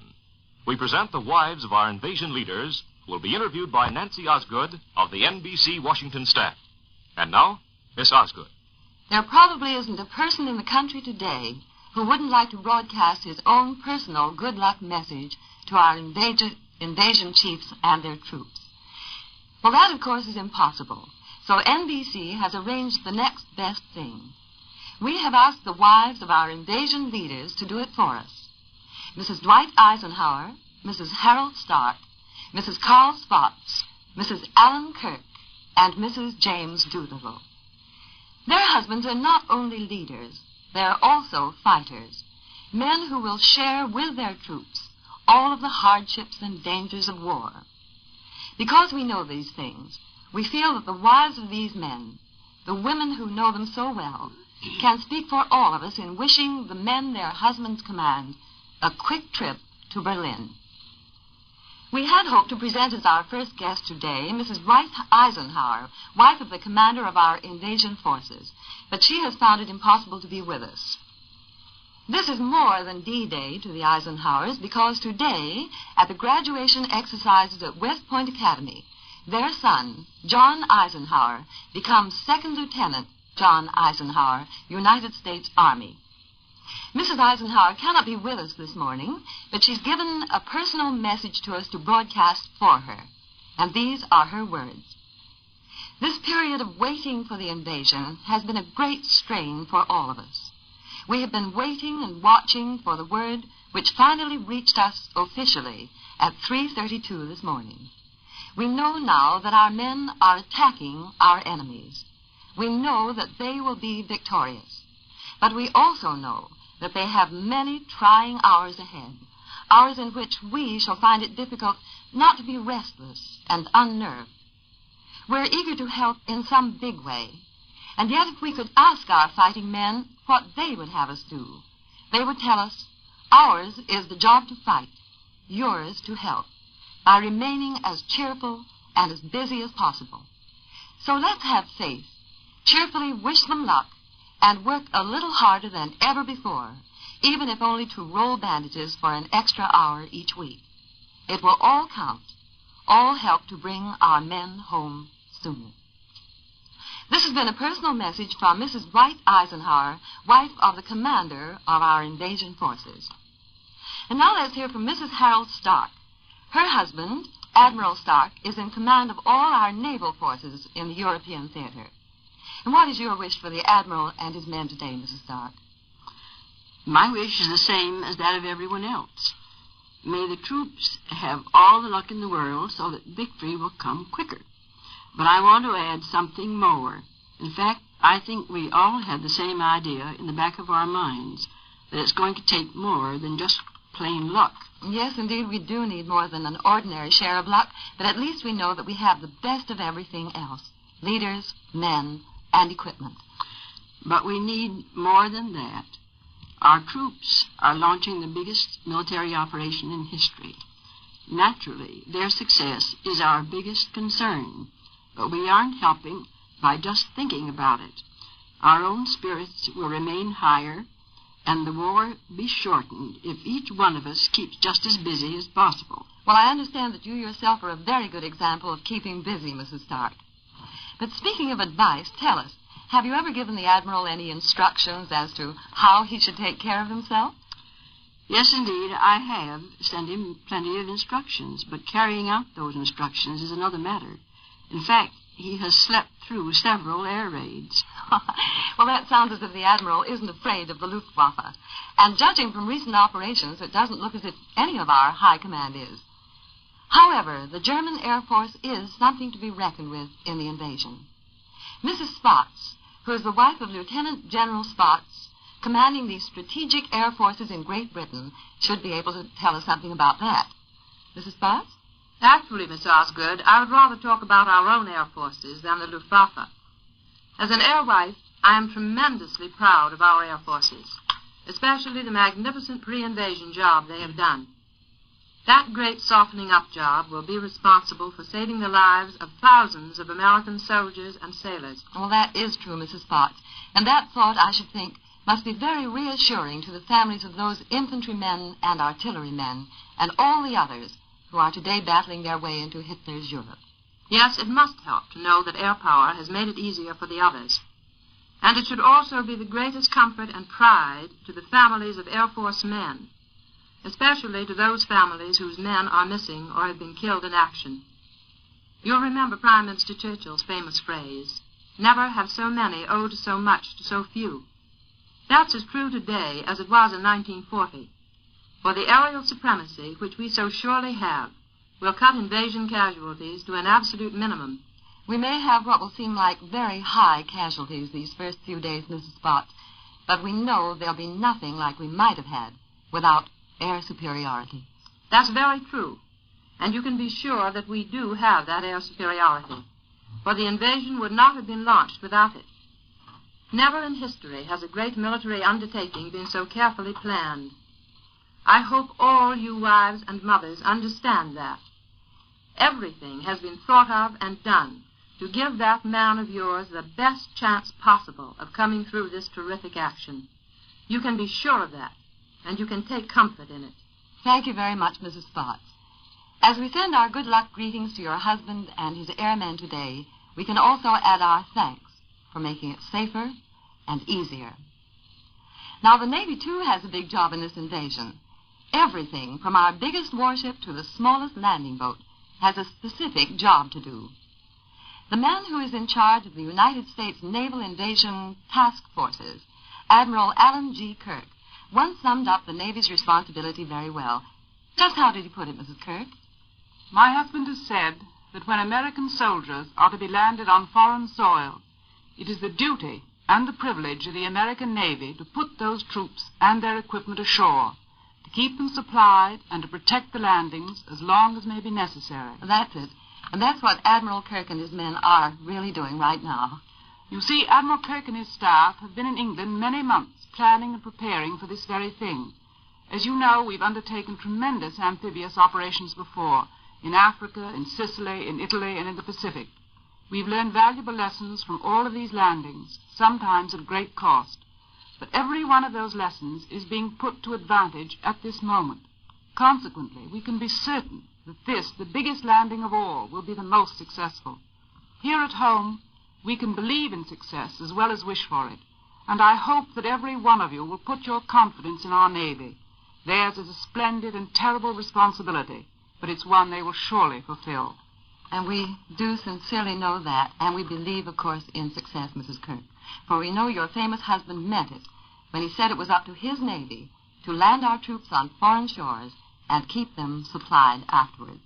We present the wives of our invasion leaders, who will be interviewed by Nancy Osgood of the NBC Washington staff. And now, Miss Osgood. There probably isn't a person in the country today who wouldn't like to broadcast his own personal good luck message to our invasion chiefs and their troops. Well, that, of course, is impossible. So NBC has arranged the next best thing. We have asked the wives of our invasion leaders to do it for us. Mrs. Dwight Eisenhower, Mrs. Harold Stark, Mrs. Carl Spots, Mrs. Allen Kirk, and Mrs. James Doolittle. Their husbands are not only leaders, they're also fighters, men who will share with their troops all of the hardships and dangers of war. Because we know these things, we feel that the wives of these men, the women who know them so well, can speak for all of us in wishing the men their husbands command a quick trip to Berlin. We had hoped to present as our first guest today Mrs. Dwight Eisenhower, wife of the commander of our invasion forces, but she has found it impossible to be with us. This is more than D-Day to the Eisenhowers because today, at the graduation exercises at West Point Academy, their son, John Eisenhower, becomes Second Lieutenant John Eisenhower, United States Army. Mrs. Eisenhower cannot be with us this morning, but she's given a personal message to us to broadcast for her, and these are her words. This period of waiting for the invasion has been a great strain for all of us. We have been waiting and watching for the word which finally reached us officially at 3:32 this morning. We know now that our men are attacking our enemies. We know that they will be victorious. But we also know that they have many trying hours ahead, hours in which we shall find it difficult not to be restless and unnerved. We're eager to help in some big way, and yet if we could ask our fighting men what they would have us do, they would tell us, ours is the job to fight, yours to help, by remaining as cheerful and as busy as possible. So let's have faith, cheerfully wish them luck, and work a little harder than ever before, even if only to roll bandages for an extra hour each week. It will all count, all help to bring our men home sooner. This has been a personal message from Mrs. Dwight Eisenhower, wife of the commander of our invasion forces. And now let's hear from Mrs. Harold Stark. Her husband, Admiral Stark, is in command of all our naval forces in the European theater. And what is your wish for the Admiral and his men today, Mrs. Stark? My wish is the same as that of everyone else. May the troops have all the luck in the world so that victory will come quicker. But I want to add something more. In fact, I think we all have the same idea in the back of our minds, that it's going to take more than just plain luck. Yes, indeed, we do need more than an ordinary share of luck, but at least we know that we have the best of everything else. Leaders, men, and equipment. But we need more than that. Our troops are launching the biggest military operation in history. Naturally, their success is our biggest concern, but we aren't helping by just thinking about it. Our own spirits will remain higher, and the war be shortened if each one of us keeps just as busy as possible. Well, I understand that you yourself are a very good example of keeping busy, Mrs. Stark. But speaking of advice, tell us, have you ever given the Admiral any instructions as to how he should take care of himself? Yes, indeed, I have sent him plenty of instructions, but carrying out those instructions is another matter. In fact, he has slept through several air raids. Well, that sounds as if the Admiral isn't afraid of the Luftwaffe. And judging from recent operations, it doesn't look as if any of our high command is. However, the German Air Force is something to be reckoned with in the invasion. Mrs. Spots, who is the wife of Lieutenant General Spots, commanding the strategic air forces in Great Britain, should be able to tell us something about that. Mrs. Spots? Actually, Miss Osgood, I would rather talk about our own air forces than the Luftwaffe. As an air wife, I am tremendously proud of our air forces, especially the magnificent pre-invasion job they have done. That great softening up job will be responsible for saving the lives of thousands of American soldiers and sailors. Well, that is true, Mrs. Spots. And that thought, I should think, must be very reassuring to the families of those infantrymen and artillerymen and all the others who are today battling their way into Hitler's Europe. Yes, it must help to know that air power has made it easier for the others. And it should also be the greatest comfort and pride to the families of Air Force men, especially to those families whose men are missing or have been killed in action. You'll remember Prime Minister Churchill's famous phrase, "Never have so many owed so much to so few." That's as true today as it was in 1940. For the aerial supremacy, which we so surely have, will cut invasion casualties to an absolute minimum. We may have what will seem like very high casualties these first few days, Mrs. Spots, but we know there'll be nothing like we might have had without air superiority. That's very true. And you can be sure that we do have that air superiority. For the invasion would not have been launched without it. Never in history has a great military undertaking been so carefully planned. I hope all you wives and mothers understand that. Everything has been thought of and done to give that man of yours the best chance possible of coming through this terrific action. You can be sure of that, and you can take comfort in it. Thank you very much, Mrs. Spots. As we send our good luck greetings to your husband and his airmen today, we can also add our thanks for making it safer and easier. Now, the Navy, too, has a big job in this invasion. Everything, from our biggest warship to the smallest landing boat, has a specific job to do. The man who is in charge of the United States Naval Invasion Task Forces, Admiral Alan G. Kirk, once summed up the Navy's responsibility very well. Just how did he put it, Mrs. Kirk? My husband has said that when American soldiers are to be landed on foreign soil, it is the duty and the privilege of the American Navy to put those troops and their equipment ashore, to keep them supplied and to protect the landings as long as may be necessary. That's it. And that's what Admiral Kirk and his men are really doing right now. You see, Admiral Kirk and his staff have been in England many months planning and preparing for this very thing. As you know, we've undertaken tremendous amphibious operations before, in Africa, in Sicily, in Italy, and in the Pacific. We've learned valuable lessons from all of these landings, sometimes at great cost. But every one of those lessons is being put to advantage at this moment. Consequently, we can be certain that this, the biggest landing of all, will be the most successful. Here at home, we can believe in success as well as wish for it. And I hope that every one of you will put your confidence in our Navy. Theirs is a splendid and terrible responsibility, but it's one they will surely fulfill. And we do sincerely know that, and we believe, of course, in success, Mrs. Kirk. For we know your famous husband meant it when he said it was up to his Navy to land our troops on foreign shores and keep them supplied afterwards.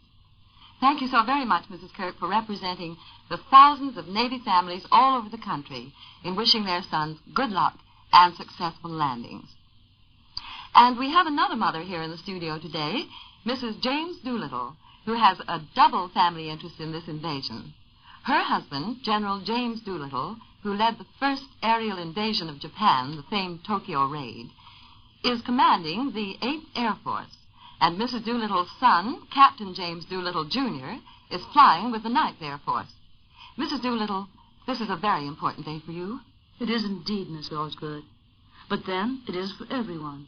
Thank you so very much, Mrs. Kirk, for representing the thousands of Navy families all over the country in wishing their sons good luck and successful landings. And we have another mother here in the studio today, Mrs. James Doolittle, who has a double family interest in this invasion. Her husband, General James Doolittle, who led the first aerial invasion of Japan, the famed Tokyo raid, is commanding the 8th Air Force. And Mrs. Doolittle's son, Captain James Doolittle, Jr., is flying with the 9th Air Force. Mrs. Doolittle, this is a very important day for you. It is indeed, Miss Osgood. But then, it is for everyone.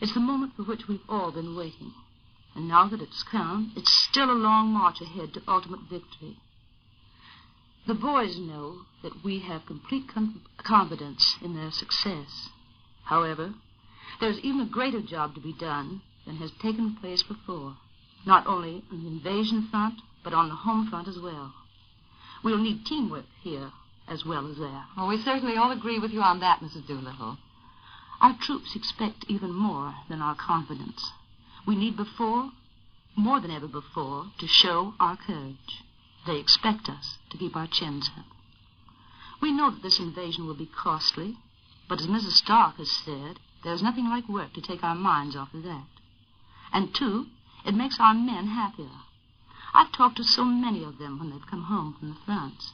It's the moment for which we've all been waiting. And now that it's come, it's still a long march ahead to ultimate victory. The boys know that we have complete confidence in their success. However, there's even a greater job to be done than has taken place before, not only on the invasion front, but on the home front as well. We'll need teamwork here as well as there. Well, we certainly all agree with you on that, Mrs. Doolittle. Our troops expect even more than our confidence. We need more than ever before, to show our courage. They expect us to keep our chins up. We know that this invasion will be costly, but as Mrs. Stark has said, there's nothing like work to take our minds off of that. And 2, it makes our men happier. I've talked to so many of them when they've come home from the fronts,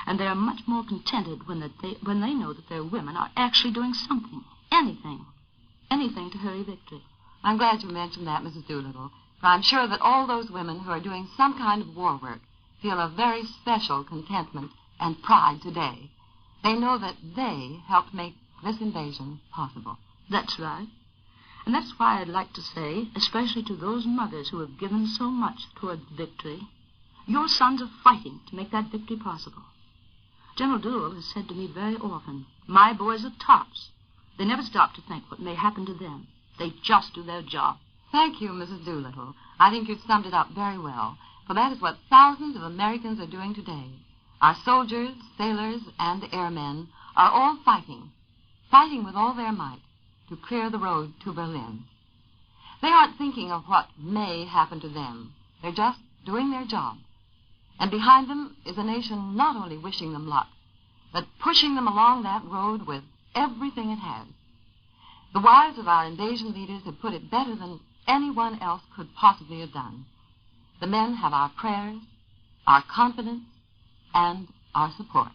and they are much more contented when they know that their women are actually doing something, anything to hurry victory. I'm glad you mentioned that, Mrs. Doolittle, for I'm sure that all those women who are doing some kind of war work feel a very special contentment and pride today. They know that they helped make this invasion possible. That's right. And that's why I'd like to say, especially to those mothers who have given so much toward victory, your sons are fighting to make that victory possible. General Doolittle has said to me very often, my boys are tops. They never stop to think what may happen to them. They just do their job. Thank you, Mrs. Doolittle. I think you've summed it up very well, for that is what thousands of Americans are doing today. Our soldiers, sailors, and airmen are all fighting with all their might to clear the road to Berlin. They aren't thinking of what may happen to them. They're just doing their job. And behind them is a nation not only wishing them luck, but pushing them along that road with everything it has. The wives of our invasion leaders have put it better than anyone else could possibly have done. The men have our prayers, our confidence, and our support.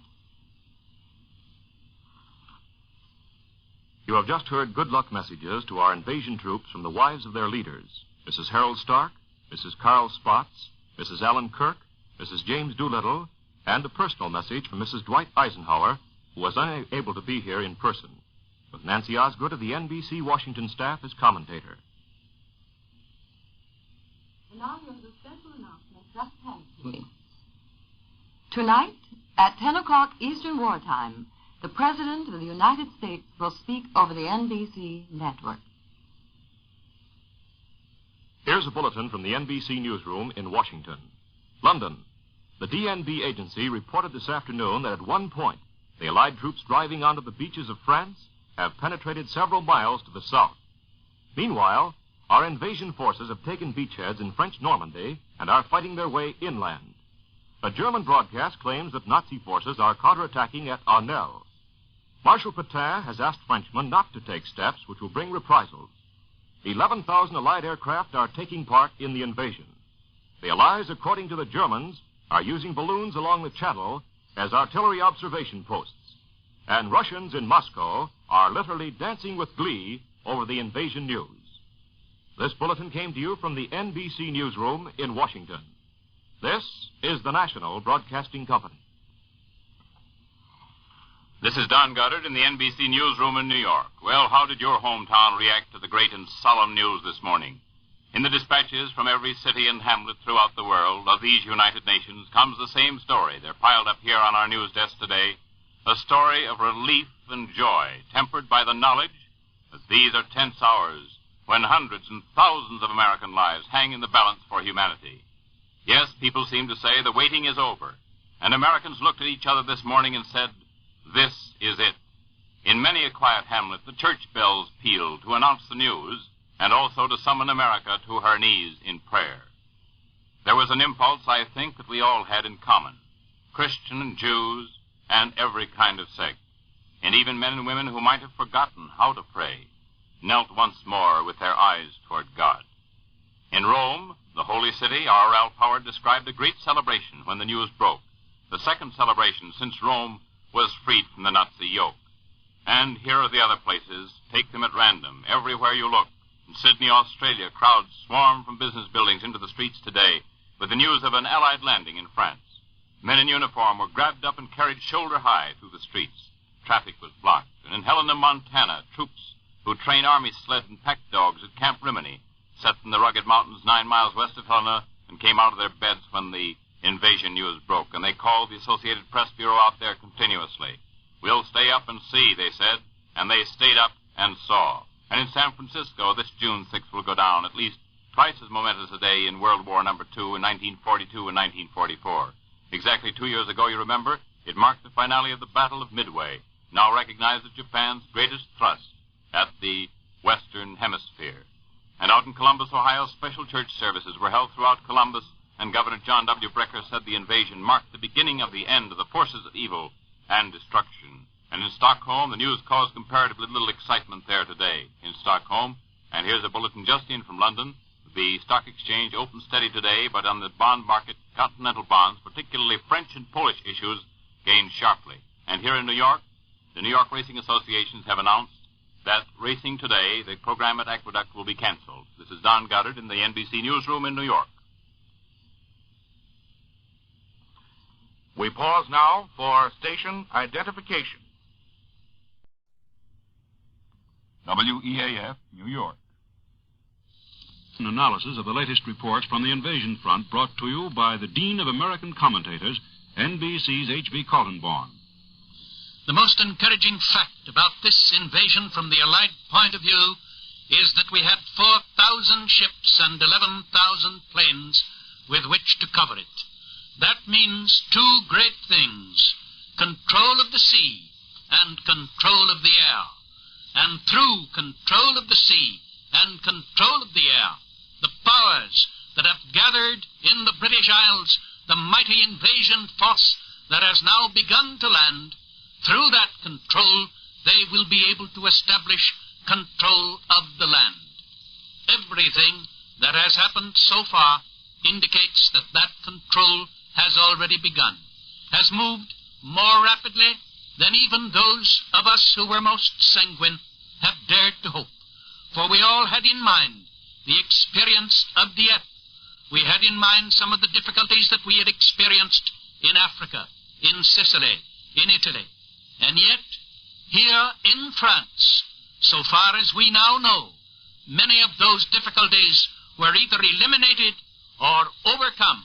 You have just heard good luck messages to our invasion troops from the wives of their leaders, Mrs. Harold Stark, Mrs. Carl Spots, Mrs. Ellen Kirk, Mrs. James Doolittle, and a personal message from Mrs. Dwight Eisenhower, who was unable to be here in person, with Nancy Osgood of the NBC Washington staff as commentator. And now here's a special announcement just handed to me. Tonight, at 10 o'clock Eastern Wartime, the President of the United States will speak over the NBC network. Here's a bulletin from the NBC newsroom in Washington. London. The DNB agency reported this afternoon that at one point, the Allied troops driving onto the beaches of France have penetrated several miles to the south. Meanwhile, our invasion forces have taken beachheads in French Normandy and are fighting their way inland. A German broadcast claims that Nazi forces are counterattacking at Arnel. Marshal Pétain has asked Frenchmen not to take steps which will bring reprisals. 11,000 Allied aircraft are taking part in the invasion. The Allies, according to the Germans, are using balloons along the Channel as artillery observation posts. And Russians in Moscow are literally dancing with glee over the invasion news. This bulletin came to you from the NBC newsroom in Washington. This is the National Broadcasting Company. This is Don Goddard in the NBC newsroom in New York. Well, how did your hometown react to the great and solemn news this morning? In the dispatches from every city and hamlet throughout the world of these United Nations comes the same story. They're piled up here on our news desk today. A story of relief and joy, tempered by the knowledge that these are tense hours when hundreds and thousands of American lives hang in the balance for humanity. Yes, people seem to say the waiting is over. And Americans looked at each other this morning and said, this is it. In many a quiet hamlet, the church bells pealed to announce the news and also to summon America to her knees in prayer. There was an impulse, I think, that we all had in common, Christian and Jews and every kind of sect, and even men and women who might have forgotten how to pray, knelt once more with their eyes toward God. In Rome, the holy city, our Ralph Howard described a great celebration when the news broke, the second celebration since Rome was freed from the Nazi yoke. And here are the other places. Take them at random, everywhere you look. In Sydney, Australia, crowds swarm from business buildings into the streets today with the news of an Allied landing in France. Men in uniform were grabbed up and carried shoulder high through the streets. Traffic was blocked. And in Helena, Montana, troops who train army sled and pack dogs at Camp Rimini set in the rugged mountains 9 miles west of Helena and came out of their beds when the invasion news broke, and they called the Associated Press Bureau out there continuously. We'll stay up and see, they said, and they stayed up and saw. And in San Francisco, this June 6th will go down at least twice as momentous a day in World War II in 1942 and 1944. Exactly 2 years ago, you remember, it marked the finale of the Battle of Midway, now recognized as Japan's greatest thrust at the Western Hemisphere. And out in Columbus, Ohio, special church services were held throughout Columbus, and Governor John W. Brecker said the invasion marked the beginning of the end of the forces of evil and destruction. And in Stockholm, the news caused comparatively little excitement there today in Stockholm. And here's a bulletin just in from London. The stock exchange opened steady today, but on the bond market, continental bonds, particularly French and Polish issues, gained sharply. And here in New York, the New York Racing Associations have announced that racing today, the program at Aqueduct, will be canceled. This is Don Goddard in the NBC newsroom in New York. We pause now for station identification. WEAF, New York. An analysis of the latest reports from the invasion front brought to you by the Dean of American Commentators, NBC's H.B. Kaltenborn. The most encouraging fact about this invasion from the Allied point of view is that we had 4,000 ships and 11,000 planes with which to cover it. That means two great things: control of the sea and control of the air. And through control of the sea and control of the air, the powers that have gathered in the British Isles, the mighty invasion force that has now begun to land, through that control, they will be able to establish control of the land. Everything that has happened so far indicates that that control has already begun, has moved more rapidly than even those of us who were most sanguine have dared to hope. For we all had in mind the experience of Dieppe. We had in mind some of the difficulties that we had experienced in Africa, in Sicily, in Italy. And yet, here in France, so far as we now know, many of those difficulties were either eliminated or overcome.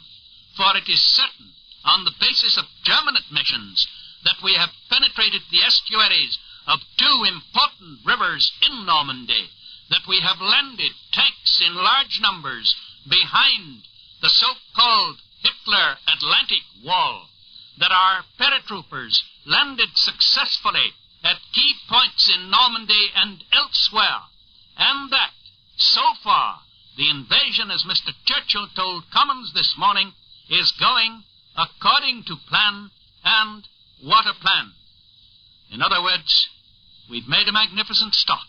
For it is certain, on the basis of German admissions, that we have penetrated the estuaries of two important rivers in Normandy, that we have landed tanks in large numbers behind the so-called Hitler Atlantic Wall, that our paratroopers landed successfully at key points in Normandy and elsewhere, and that, so far, the invasion, as Mr. Churchill told Commons this morning, is going according to plan, and what a plan. In other words, we've made a magnificent start.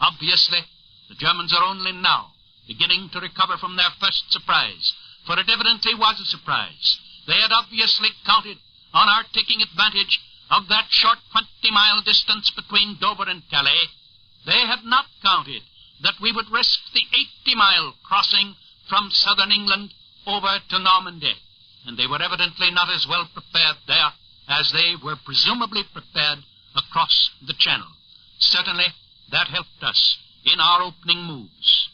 Obviously, the Germans are only now beginning to recover from their first surprise, for it evidently was a surprise. They had obviously counted on our taking advantage of that short 20-mile distance between Dover and Calais. They had not counted that we would risk the 80-mile crossing from southern England over to Normandy, and they were evidently not as well prepared there as they were presumably prepared across the Channel. Certainly, that helped us in our opening moves.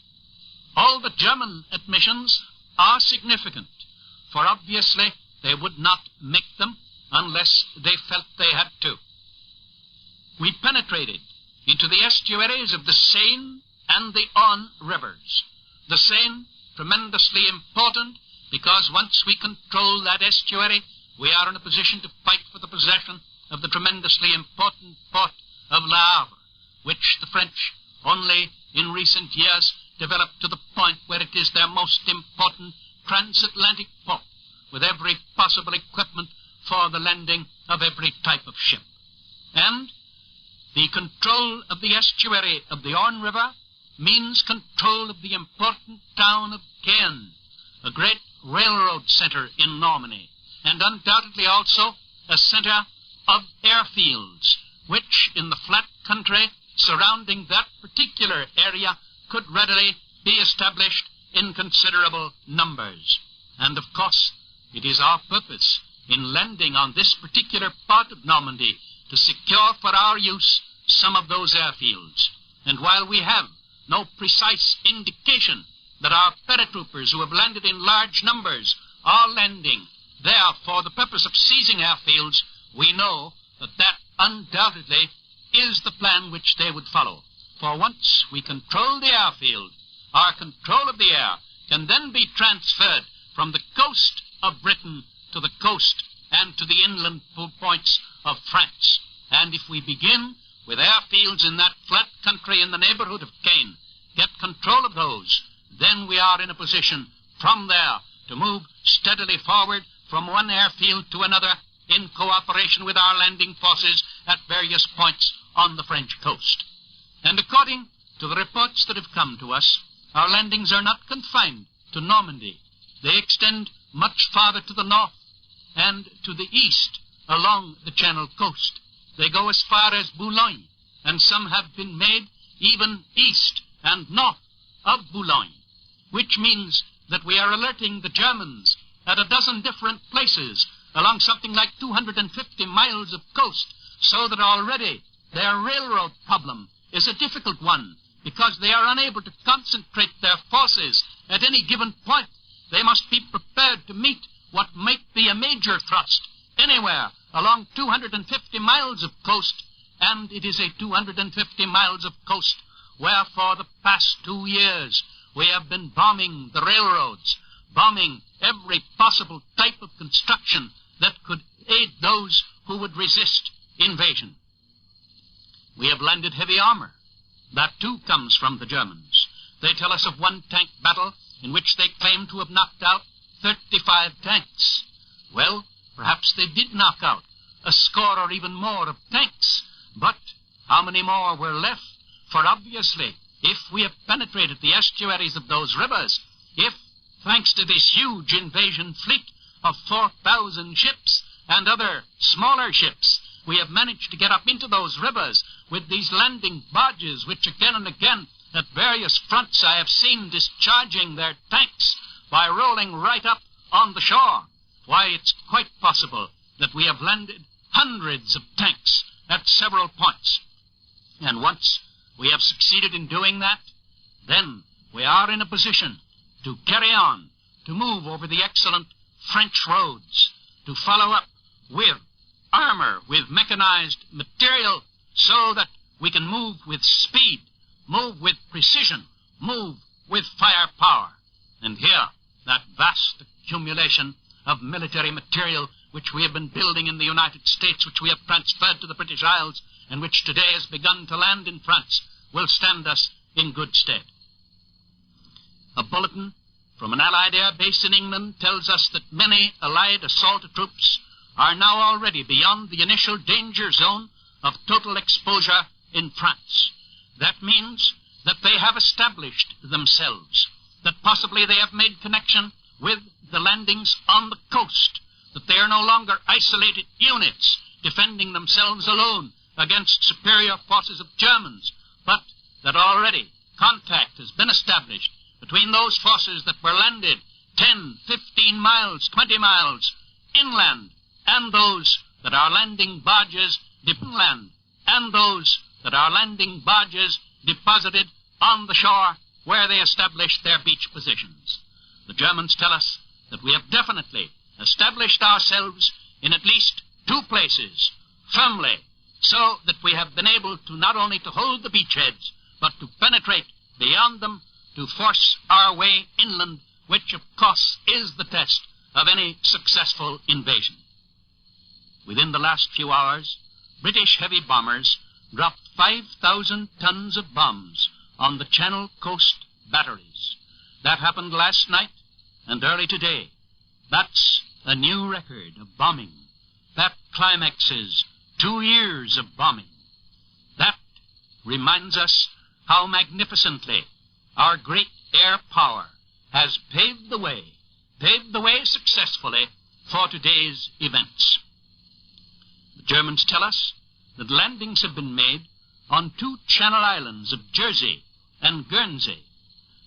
All the German admissions are significant, for obviously they would not make them unless they felt they had to. We penetrated into the estuaries of the Seine and the Orne rivers. The Seine, tremendously important, because once we control that estuary, we are in a position to fight for the possession of the tremendously important port of Le Havre, which the French only in recent years developed to the point where it is their most important transatlantic port, with every possible equipment for the landing of every type of ship. And the control of the estuary of the Orne River means control of the important town of Caen, a great railroad center in Normandy, and undoubtedly also a center of airfields, which in the flat country surrounding that particular area could readily be established in considerable numbers. And of course, it is our purpose in landing on this particular part of Normandy to secure for our use some of those airfields. And while we have no precise indication that our paratroopers who have landed in large numbers are landing there for the purpose of seizing airfields, we know that that undoubtedly is the plan which they would follow. For once we control the airfield, our control of the air can then be transferred from the coast of Britain to the coast and to the inland points of France. And if we begin with airfields in that flat country in the neighborhood of Caen, get control of those, then we are in a position from there to move steadily forward from one airfield to another in cooperation with our landing forces at various points on the French coast. And according to the reports that have come to us, our landings are not confined to Normandy. They extend much farther to the north and to the east along the Channel coast. They go as far as Boulogne, and some have been made even east and north of Boulogne, which means that we are alerting the Germans at a dozen different places along something like 250 miles of coast, so that already their railroad problem is a difficult one, because they are unable to concentrate their forces at any given point. They must be prepared to meet what might be a major thrust anywhere along 250 miles of coast, and it is a 250 miles of coast where for the past 2 years we have been bombing the railroads, bombing every possible type of construction that could aid those who would resist invasion. We have landed heavy armor. That, too, comes from the Germans. They tell us of one tank battle in which they claim to have knocked out 35 tanks. Well, perhaps they did knock out a score or even more of tanks, but how many more were left? For obviously, if we have penetrated the estuaries of those rivers, if, thanks to this huge invasion fleet of 4,000 ships and other smaller ships, we have managed to get up into those rivers with these landing barges, which again and again at various fronts I have seen discharging their tanks by rolling right up on the shore, why, it's quite possible that we have landed hundreds of tanks at several points. And once we have succeeded in doing that, then we are in a position to carry on, to move over the excellent French roads, to follow up with armor, with mechanized material, so that we can move with speed, move with precision, move with firepower. And here, that vast accumulation of military material which we have been building in the United States, which we have transferred to the British Isles, and which today has begun to land in France, will stand us in good stead. A bulletin from an Allied air base in England tells us that many Allied assault troops are now already beyond the initial danger zone of total exposure in France. That means that they have established themselves, that possibly they have made connection with the landings on the coast, that they are no longer isolated units defending themselves alone against superior forces of Germans, but that already contact has been established between those forces that were landed 10, 15 miles, 20 miles inland, and those that are landing barges inland, and those that are landing barges deposited on the shore where they established their beach positions. The Germans tell us that we have definitely established ourselves in at least 2 places firmly, so that we have been able to not only to hold the beachheads, but to penetrate beyond them, to force our way inland, which of course is the test of any successful invasion. Within the last few hours, British heavy bombers dropped 5,000 tons of bombs on the Channel coast batteries. That happened last night and early today. That's a new record of bombing. That climaxes 2 years of bombing. That reminds us how magnificently our great air power has paved the way successfully for today's events. The Germans tell us that landings have been made on 2 Channel Islands of Jersey and Guernsey.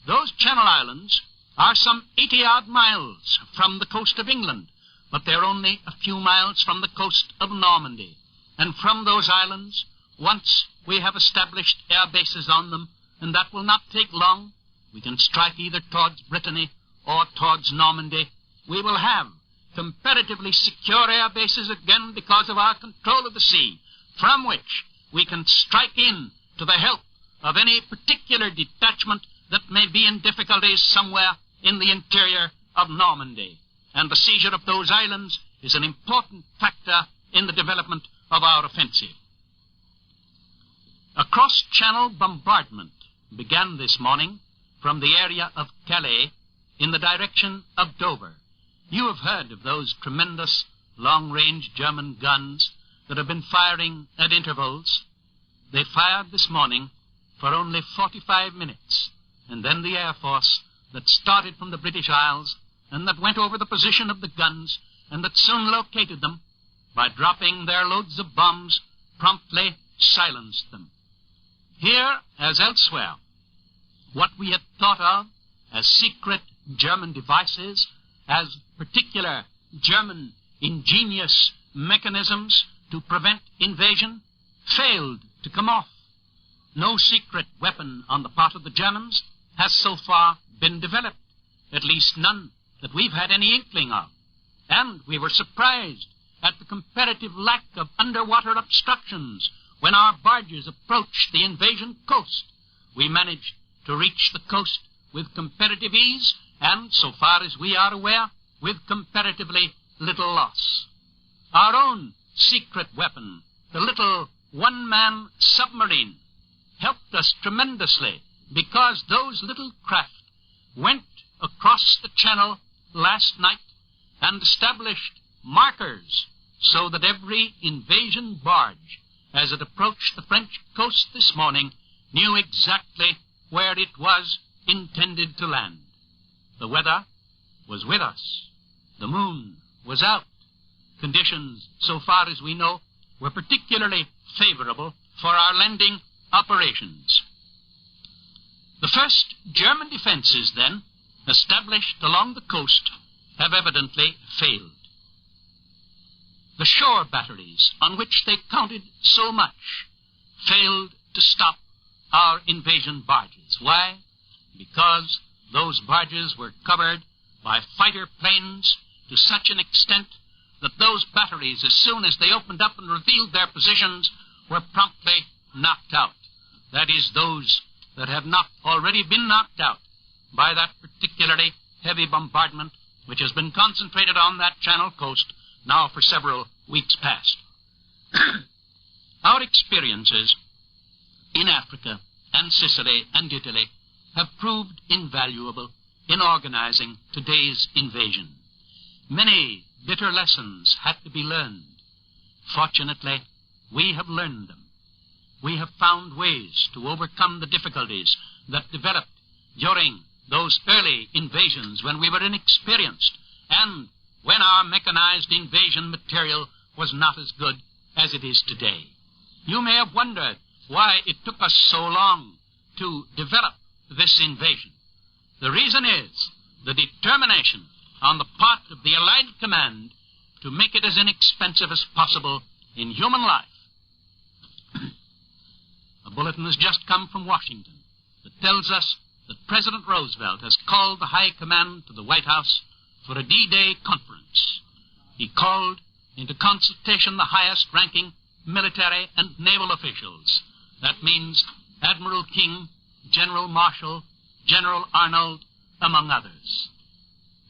Those Channel Islands are some 80-odd miles from the coast of England, but they're only a few miles from the coast of Normandy. And from those islands, once we have established air bases on them, and that will not take long, we can strike either towards Brittany or towards Normandy. We will have comparatively secure air bases again because of our control of the sea, from which we can strike in to the help of any particular detachment that may be in difficulties somewhere in the interior of Normandy. And the seizure of those islands is an important factor in the development of our offensive. A cross-channel bombardment began this morning from the area of Calais in the direction of Dover. You have heard of those tremendous long-range German guns that have been firing at intervals. They fired this morning for only 45 minutes, and then the Air Force that started from the British Isles and that went over the position of the guns and that soon located them, by dropping their loads of bombs, promptly silenced them. Here, as elsewhere, what we had thought of as secret German devices, as particular German ingenious mechanisms to prevent invasion, failed to come off. No secret weapon on the part of the Germans has so far been developed, at least none that we've had any inkling of. And we were surprised at the comparative lack of underwater obstructions when our barges approached the invasion coast. We managed to reach the coast with comparative ease and, so far as we are aware, with comparatively little loss. Our own secret weapon, the little one-man submarine, helped us tremendously because those little craft went across the channel last night and established markers so that every invasion barge, as it approached the French coast this morning, knew exactly where it was intended to land. The weather was with us. The moon was out. Conditions, so far as we know, were particularly favorable for our landing operations. The first German defenses, then, established along the coast, have evidently failed. The shore batteries, on which they counted so much, failed to stop our invasion barges. Why? Because those barges were covered by fighter planes to such an extent that those batteries, as soon as they opened up and revealed their positions, were promptly knocked out. That is, those that have not already been knocked out by that particularly heavy bombardment which has been concentrated on that Channel coast now for several weeks past. Our experiences in Africa and Sicily and Italy have proved invaluable in organizing today's invasion. Many bitter lessons had to be learned. Fortunately, we have learned them. We have found ways to overcome the difficulties that developed during those early invasions when we were inexperienced and when our mechanized invasion material was not as good as it is today. You may have wondered why it took us so long to develop this invasion. The reason is the determination on the part of the Allied command to make it as inexpensive as possible in human life. A bulletin has just come from Washington that tells us that President Roosevelt has called the High Command to the White House for a D-Day conference. He called into consultation the highest-ranking military and naval officials. That means Admiral King, General Marshall, General Arnold, among others.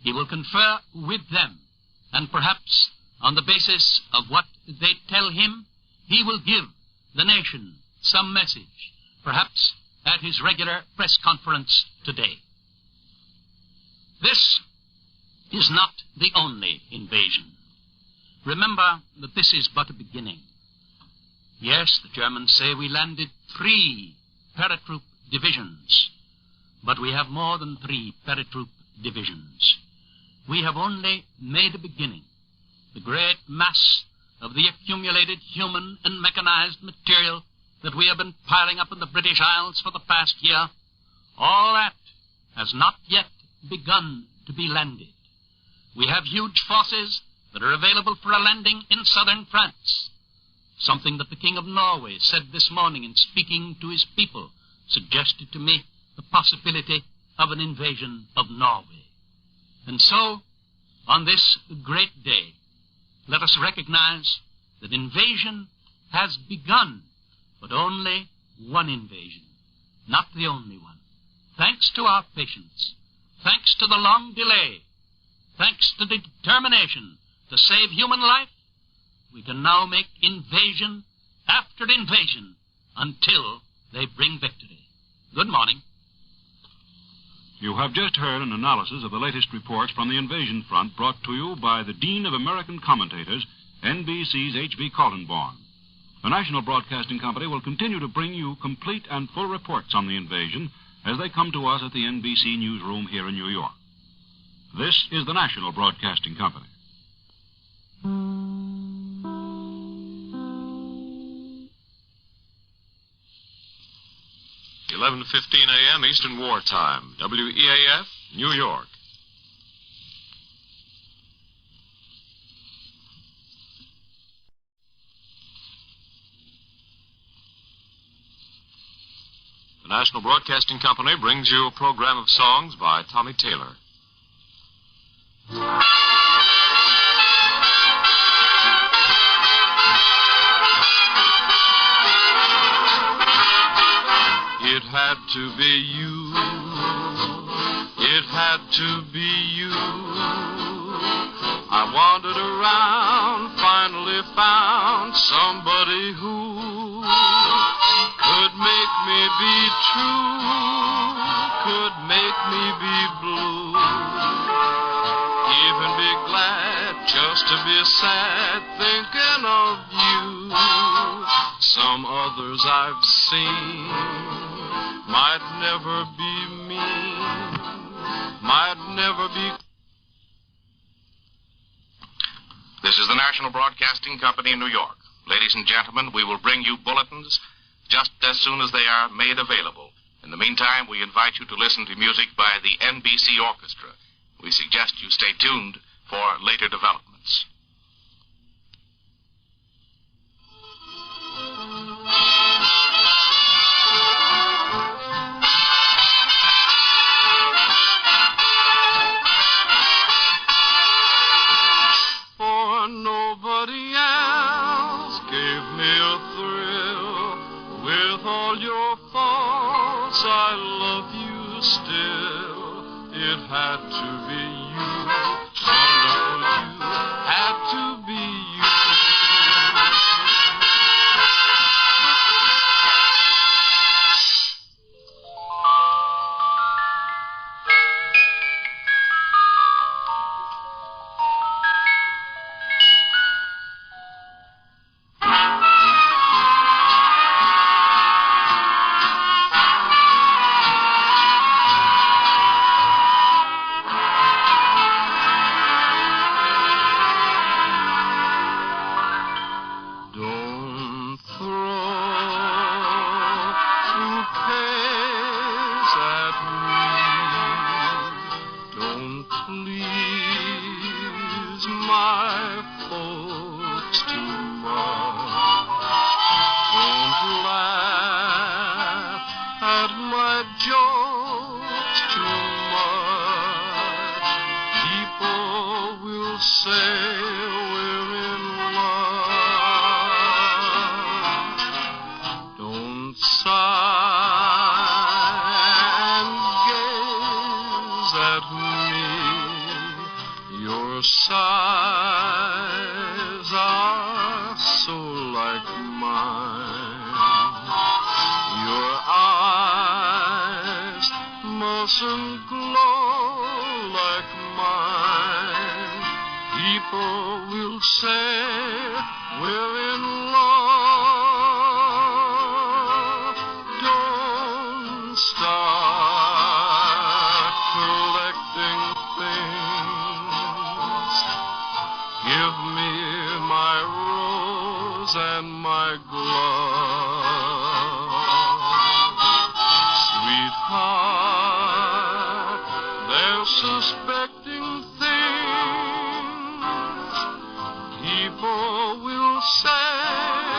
He will confer with them, and perhaps on the basis of what they tell him, he will give the nation some message, perhaps at his regular press conference today. This is not the only invasion. Remember that this is but a beginning. Yes, the Germans say we landed 3 paratroop divisions, but we have more than 3 paratroop divisions. We have only made a beginning. The great mass of the accumulated human and mechanized material that we have been piling up in the British Isles for the past year, all that has not yet begun to be landed. We have huge forces that are available for a landing in southern France, something that the King of Norway said this morning in speaking to his people suggested to me the possibility of an invasion of Norway. And so, on this great day, let us recognize that invasion has begun, but only one invasion, not the only one. Thanks to our patience, thanks to the long delay, thanks to the determination to save human life, we can now make invasion after invasion until they bring victory. Good morning. You have just heard an analysis of the latest reports from the invasion front brought to you by the Dean of American Commentators, NBC's H.B. Kaltenborn. The National Broadcasting Company will continue to bring you complete and full reports on the invasion as they come to us at the NBC newsroom here in New York. This is the National Broadcasting Company. 11:15 a.m. Eastern Wartime, WEAF, New York. The National Broadcasting Company brings you a program of songs by Tommy Taylor. It had to be you. It had to be you. I wandered around, finally found somebody who could make me be true, could make me be blue, even be glad just to be sad thinking of you. Some others I've seen might never be mean, might never be. This is the National Broadcasting Company in New York. Ladies and gentlemen, we will bring you bulletins just as soon as they are made available. In the meantime, we invite you to listen to music by the NBC Orchestra. We suggest you stay tuned for later developments. For nobody else gave me a thrill. With all your faults, I love you still. It had to be you, wonderful you, had to be you. People will say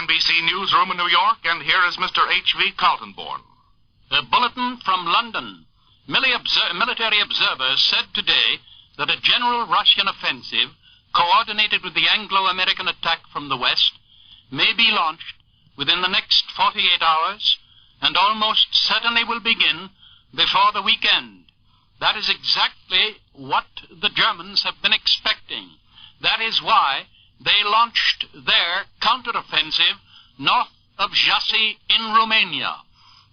NBC Newsroom in New York, and here is Mr. H.V. Kaltenborn. A bulletin from London. Military observers said today that a general Russian offensive, coordinated with the Anglo-American attack from the west, may be launched within the next 48 hours, and almost certainly will begin before the weekend. That is exactly what the Germans have been expecting. That is why they launched their counteroffensive north of Jassy in Romania.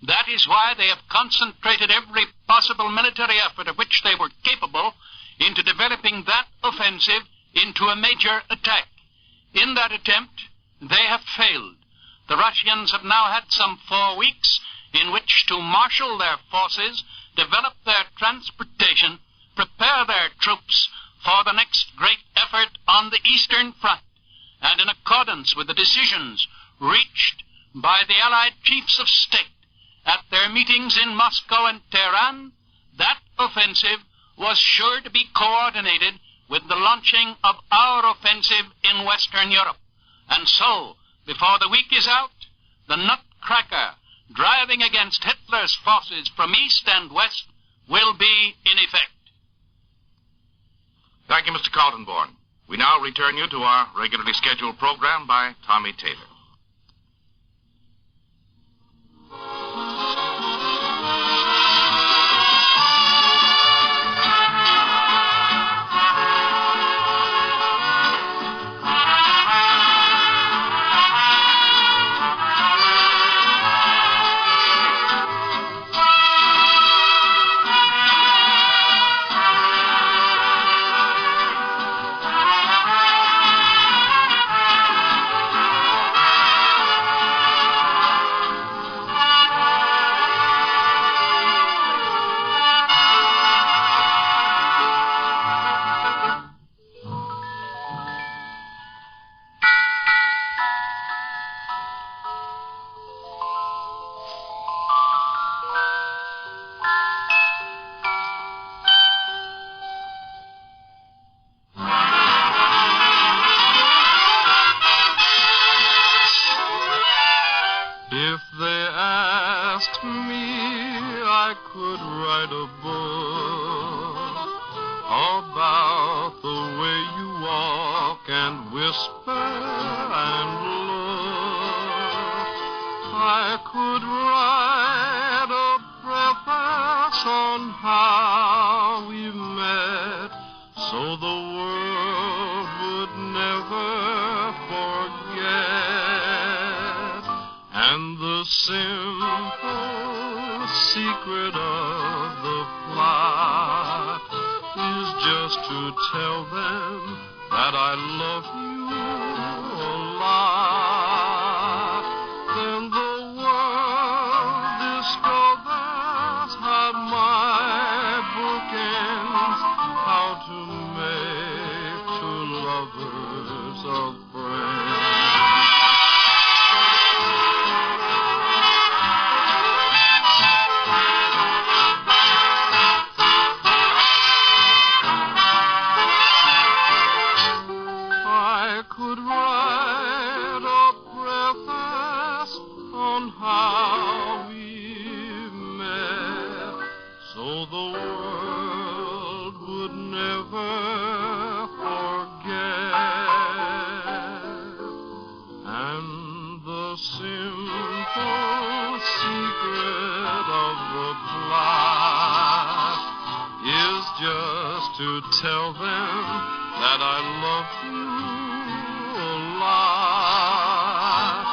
That is why they have concentrated every possible military effort of which they were capable into developing that offensive into a major attack. In that attempt, they have failed. The Russians have now had some 4 weeks in which to marshal their forces, develop their transportation, prepare their troops for the next great effort on the Eastern Front. And in accordance with the decisions reached by the Allied chiefs of state at their meetings in Moscow and Tehran, that offensive was sure to be coordinated with the launching of our offensive in Western Europe. And so, before the week is out, the nutcracker driving against Hitler's forces from east and west will be in effect. Thank you, Mr. Kaltenborn. We now return you to our regularly scheduled program by Tommy Taylor. If they asked me, I could write a book about the way you walk and whisper and look. I could write a preface on how we met, so the world would never forget. And the simple secret of the plot is just to tell them that I love you a lot. Then the world discovers how my book ends, how to make two lovers of friends. I could write a preface on how we met, so the world would never forget. And the simple secret of the plot is just to tell them that I love you a lot.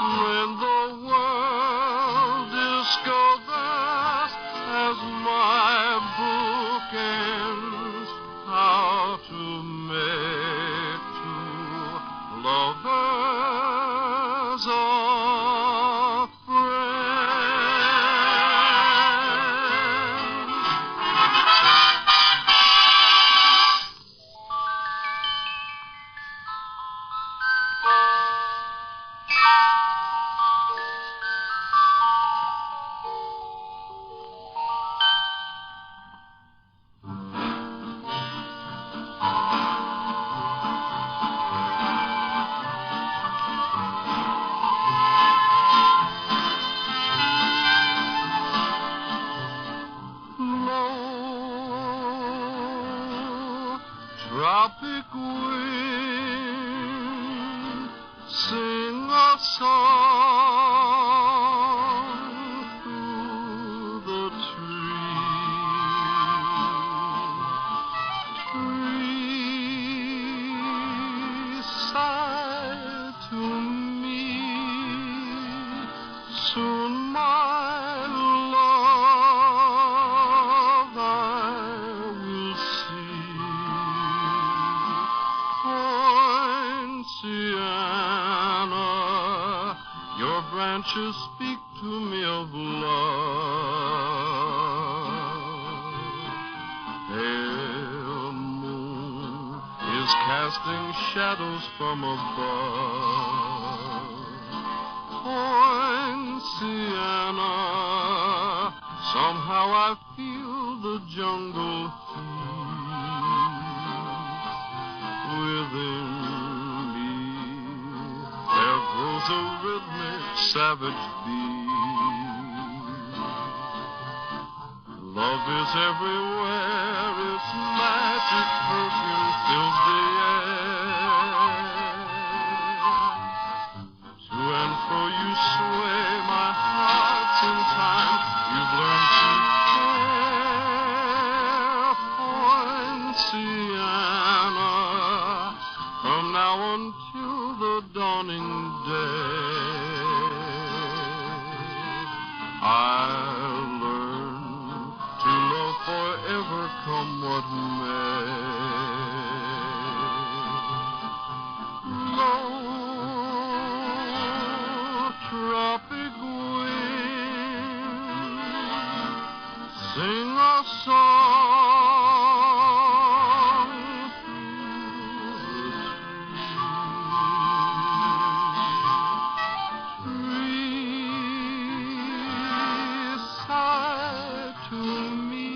When the world discovers, as my book ends, how to make two lovers of tropic wind, sing a song through the trees. Sigh to me, soon my love I will see. Poinciana, your branches speak to me of love. Pale moon is casting shadows from above. Poinciana, somehow I feel the jungle heat within me. There grows a rhythmic savage beat. Love is everywhere, its magic perfume fills the air. To and fro you sway, my heart's in time. You've learned to care, Poinciana, from now until the dawning day. I'll learn to love forever, come what may. Low tropic wind, sing a song through the trees. Sigh to me,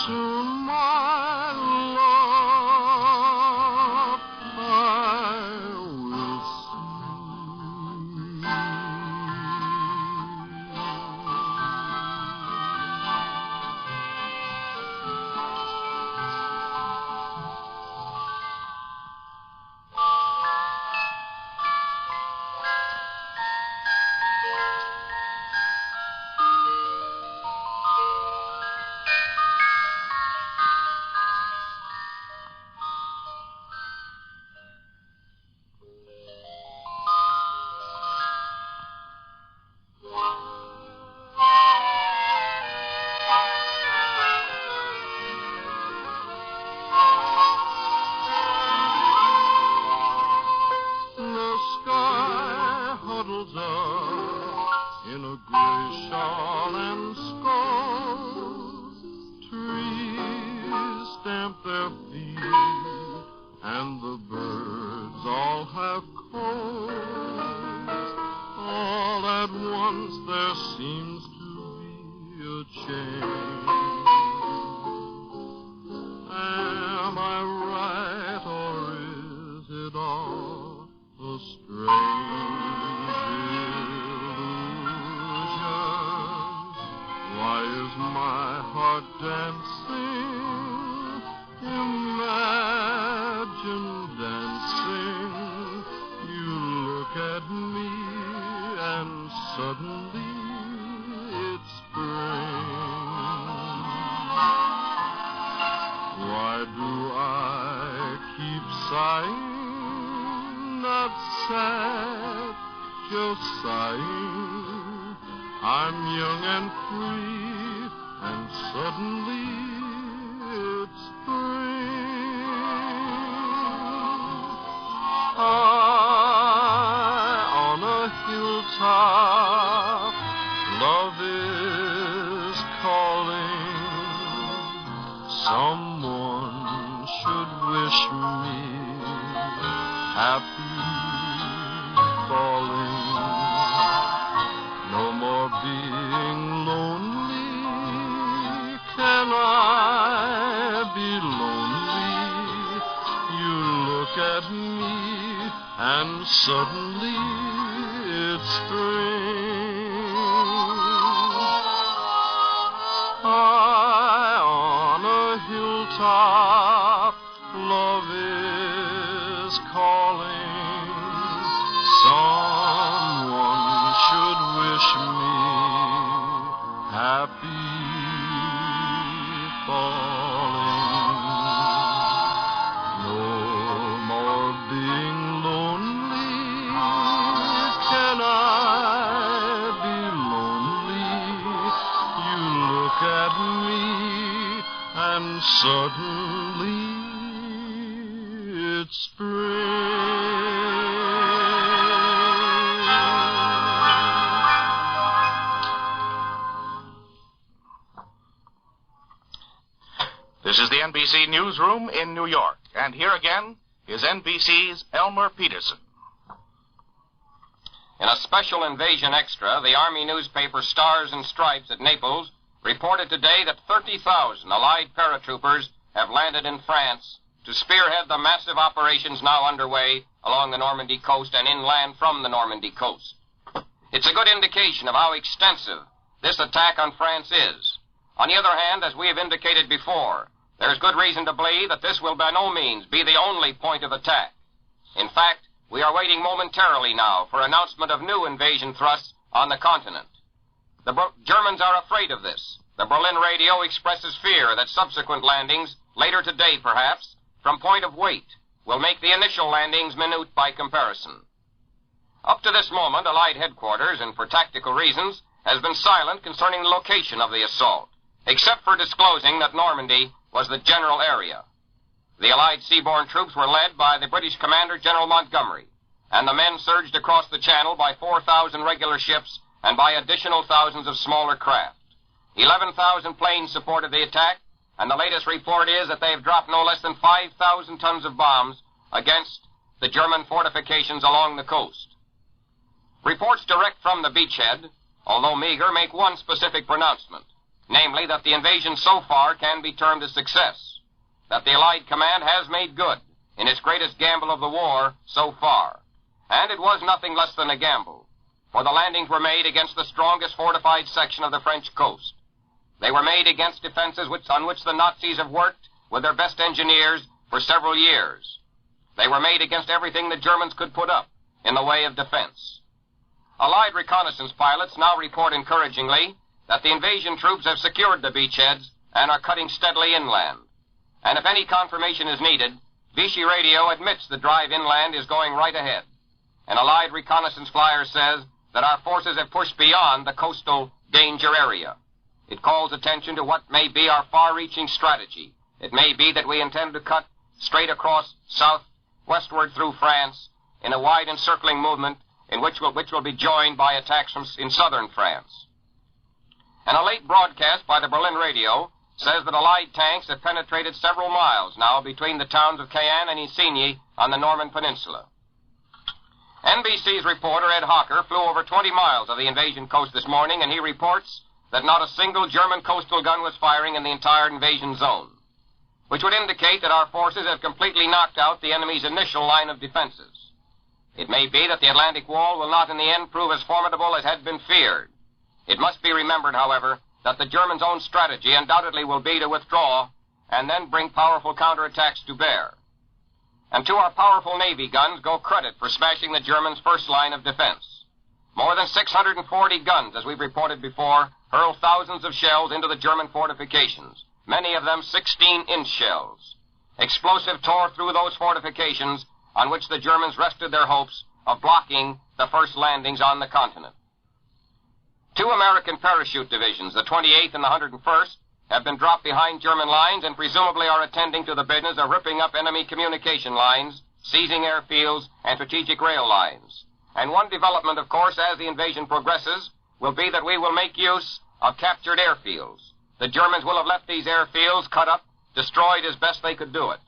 soon my love I will The sky huddles up in a gray shawl and skulls. Trees stamp their feet, and the birds all have colds. All at once there seems to be a change. Am I right, or is it all a strange illusion? Why is my heart dancing? Imagine dancing. You look at me and suddenly it's spring. Why do I keep sighing? Not sad, just sighing. I'm young and free, and suddenly it's spring. High on a hilltop, love is calling. Someone should wish me happy falling. No more being lonely. Can I be lonely? You look at me and suddenly it's spring. High on a hilltop, top. Love is calling. Someone should wish me happy falling. No more being lonely. Can I be lonely? You look at me and suddenly it's spring. This is the NBC Newsroom in New York. And here again is NBC's Elmer Peterson. In a special invasion extra, the Army newspaper Stars and Stripes at Naples reported today that 30,000 Allied paratroopers have landed in France to spearhead the massive operations now underway along the Normandy coast and inland from the Normandy coast. It's a good indication of how extensive this attack on France is. On the other hand, as we have indicated before, there is good reason to believe that this will by no means be the only point of attack. In fact, we are waiting momentarily now for announcement of new invasion thrusts on the continent. The Germans are afraid of this. The Berlin radio expresses fear that subsequent landings, later today perhaps, from point of weight, will make the initial landings minute by comparison. Up to this moment, Allied headquarters, and for tactical reasons, has been silent concerning the location of the assault, except for disclosing that Normandy was the general area. The Allied seaborne troops were led by the British commander, General Montgomery, and the men surged across the channel by 4,000 regular ships and by additional thousands of smaller craft. 11,000 planes supported the attack, and the latest report is that they have dropped no less than 5,000 tons of bombs against the German fortifications along the coast. Reports direct from the beachhead, although meager, make one specific pronouncement, namely that the invasion so far can be termed a success, that the Allied command has made good in its greatest gamble of the war so far. And it was nothing less than a gamble, for the landings were made against the strongest fortified section of the French coast. They were made against defenses on which the Nazis have worked with their best engineers for several years. They were made against everything the Germans could put up in the way of defense. Allied reconnaissance pilots now report encouragingly that the invasion troops have secured the beachheads and are cutting steadily inland. And if any confirmation is needed, Vichy Radio admits the drive inland is going right ahead. An Allied reconnaissance flyer says that our forces have pushed beyond the coastal danger area. It calls attention to what may be our far-reaching strategy. It may be that we intend to cut straight across southwestward through France in a wide encircling movement in which will be joined by attacks in southern France. And a late broadcast by the Berlin radio says that Allied tanks have penetrated several miles now between the towns of Caen and Isigny on the Norman Peninsula. NBC's reporter Ed Hocker flew over 20 miles of the invasion coast this morning, and he reports that not a single German coastal gun was firing in the entire invasion zone, which would indicate that our forces have completely knocked out the enemy's initial line of defenses. It may be that the Atlantic Wall will not in the end prove as formidable as had been feared. It must be remembered, however, that the Germans' own strategy undoubtedly will be to withdraw and then bring powerful counterattacks to bear. And to our powerful Navy guns go credit for smashing the Germans' first line of defense. More than 640 guns, as we've reported before, hurled thousands of shells into the German fortifications, many of them 16-inch shells. Explosive tore through those fortifications on which the Germans rested their hopes of blocking the first landings on the continent. 2 American parachute divisions, the 28th and the 101st, have been dropped behind German lines and presumably are attending to the business of ripping up enemy communication lines, seizing airfields, and strategic rail lines. And one development, of course, as the invasion progresses, will be that we will make use of captured airfields. The Germans will have left these airfields cut up, destroyed as best they could do it.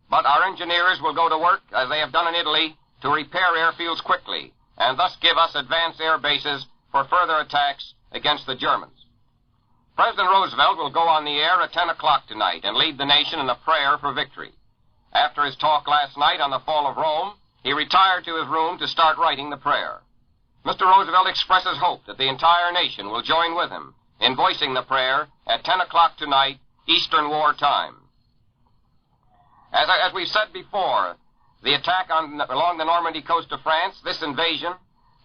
But our engineers will go to work, as they have done in Italy, to repair airfields quickly, and thus give us advanced air bases for further attacks against the Germans. President Roosevelt will go on the air at 10 o'clock tonight and lead the nation in a prayer for victory. After his talk last night on the fall of Rome, he retired to his room to start writing the prayer. Mr. Roosevelt expresses hope that the entire nation will join with him in voicing the prayer at 10 o'clock tonight, Eastern War time. As we've said before, the attack along the Normandy coast of France, this invasion,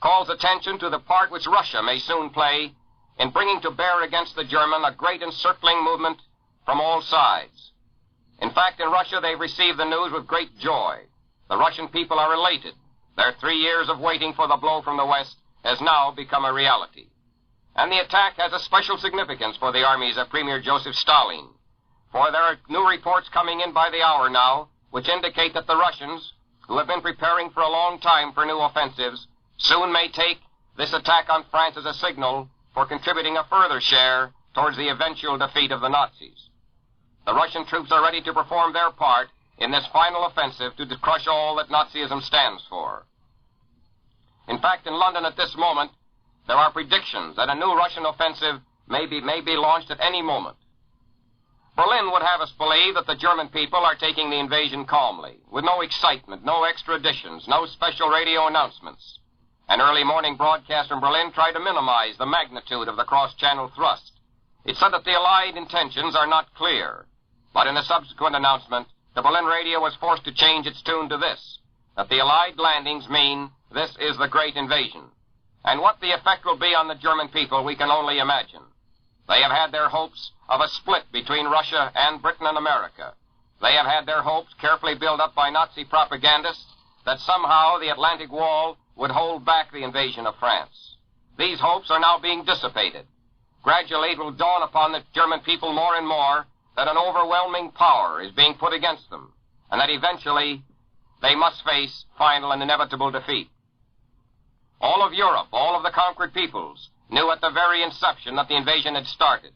calls attention to the part which Russia may soon play in bringing to bear against the German a great encircling movement from all sides. In fact, in Russia, they've received the news with great joy. The Russian people are elated. Their 3 years of waiting for the blow from the West has now become a reality. And the attack has a special significance for the armies of Premier Joseph Stalin. For there are new reports coming in by the hour now, which indicate that the Russians, who have been preparing for a long time for new offensives, soon may take this attack on France as a signal for contributing a further share towards the eventual defeat of the Nazis. The Russian troops are ready to perform their part in this final offensive to crush all that Nazism stands for. In fact, in London at this moment, there are predictions that a new Russian offensive may be launched at any moment. Berlin would have us believe that the German people are taking the invasion calmly, with no excitement, no extra additions, no special radio announcements. An early morning broadcast from Berlin tried to minimize the magnitude of the cross-channel thrust. It said that the Allied intentions are not clear. But in a subsequent announcement, the Berlin radio was forced to change its tune to this, that the Allied landings mean this is the great invasion. And what the effect will be on the German people, we can only imagine. They have had their hopes of a split between Russia and Britain and America. They have had their hopes, carefully built up by Nazi propagandists, that somehow the Atlantic Wall would hold back the invasion of France. These hopes are now being dissipated. Gradually it will dawn upon the German people more and more that an overwhelming power is being put against them, and that eventually they must face final and inevitable defeat. All of Europe, all of the conquered peoples, knew at the very inception that the invasion had started.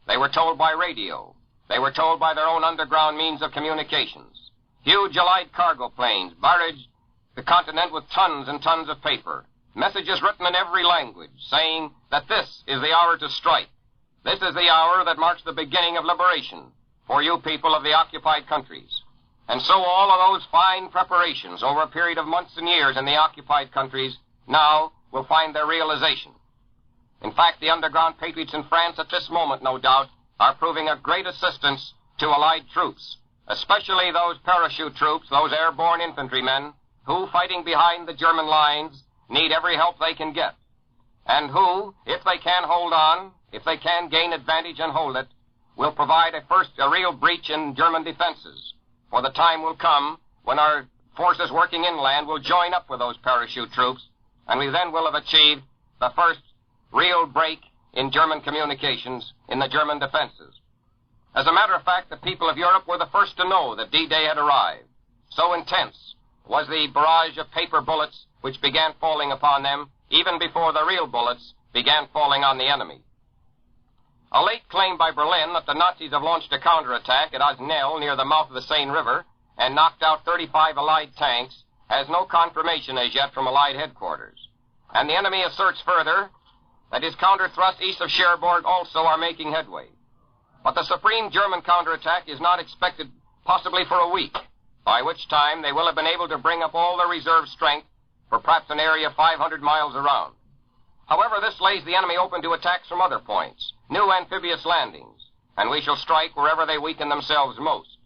They were told by radio. They were told by their own underground means of communications. Huge Allied cargo planes barraged the continent with tons and tons of paper. Messages written in every language saying that this is the hour to strike. This is the hour that marks the beginning of liberation for you people of the occupied countries. And so all of those fine preparations over a period of months and years in the occupied countries now will find their realization. In fact, the underground patriots in France at this moment, no doubt, are proving a great assistance to Allied troops, especially those parachute troops, those airborne infantrymen, who, fighting behind the German lines, need every help they can get, and who, if they can hold on, if they can gain advantage and hold it, will provide a real breach in German defenses. For the time will come when our forces working inland will join up with those parachute troops, and we then will have achieved the first real break in German communications in the German defenses. As a matter of fact, the people of Europe were the first to know that D-Day had arrived. So intense was the barrage of paper bullets which began falling upon them even before the real bullets began falling on the enemy. A late claim by Berlin that the Nazis have launched a counterattack at Osnell near the mouth of the Seine River and knocked out 35 Allied tanks has no confirmation as yet from Allied headquarters. And the enemy asserts further that his counter-thrust east of Cherbourg also are making headway. But the supreme German counterattack is not expected possibly for a week, by which time they will have been able to bring up all their reserve strength for perhaps an area 500 miles around. However, this lays the enemy open to attacks from other points, new amphibious landings, and we shall strike wherever they weaken themselves most.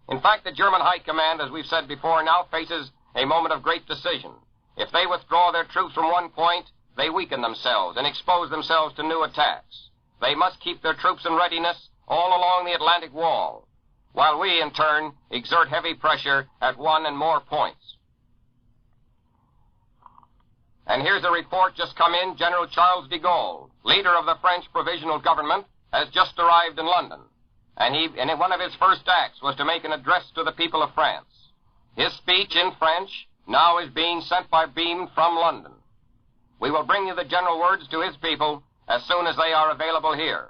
In fact, the German High Command, as we've said before, now faces a moment of great decision. If they withdraw their troops from one point, they weaken themselves and expose themselves to new attacks. They must keep their troops in readiness all along the Atlantic Wall, while we, in turn, exert heavy pressure at one and more points. And here's a report just come in. General Charles de Gaulle, leader of the French Provisional Government, has just arrived in London. And one of his first acts was to make an address to the people of France. His speech in French now is being sent by beam from London. We will bring you the general words to his people as soon as they are available here.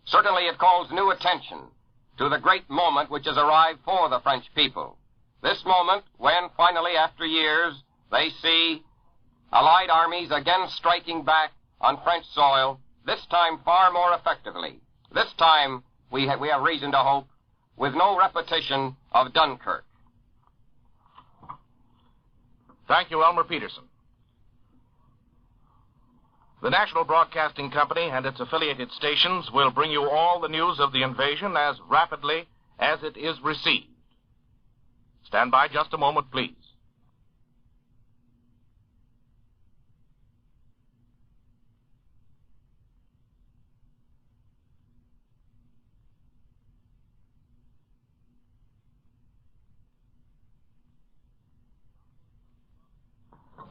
Certainly it calls new attention to the great moment which has arrived for the French people. This moment when, finally, after years, they see Allied armies again striking back on French soil, this time far more effectively. This time, we have reason to hope, with no repetition of Dunkirk. Thank you, Elmer Peterson. The National Broadcasting Company and its affiliated stations will bring you all the news of the invasion as rapidly as it is received. Stand by just a moment, please.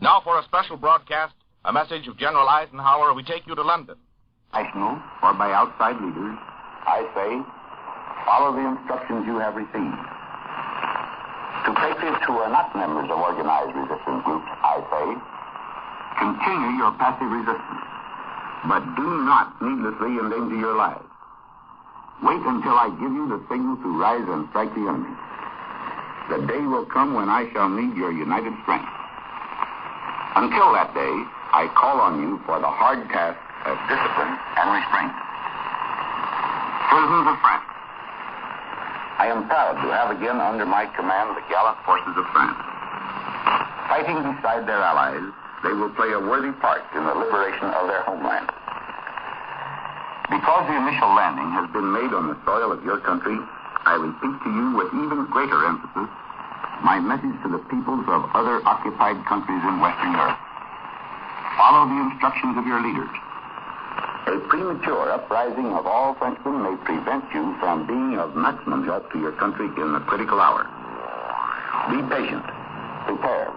Now for a special broadcast, a message of General Eisenhower. We take you to London. National or by outside leaders, I say, follow the instructions you have received. To patriots who are not members of organized resistance groups, I say, continue your passive resistance, but do not needlessly endanger your lives. Wait until I give you the signal to rise and strike the enemy. The day will come when I shall need your united strength. Until that day, I call on you for the hard task of discipline and restraint. Citizens of France, I am proud to have again under my command the gallant forces of France. Fighting beside their allies, they will play a worthy part in the liberation of their homeland. Because the initial landing has been made on the soil of your country, I repeat to you with even greater emphasis my message to the peoples of other occupied countries in Western Europe. Follow the instructions of your leaders. A premature uprising of all Frenchmen may prevent you from being of maximum help to your country in the critical hour. Be patient. Prepare.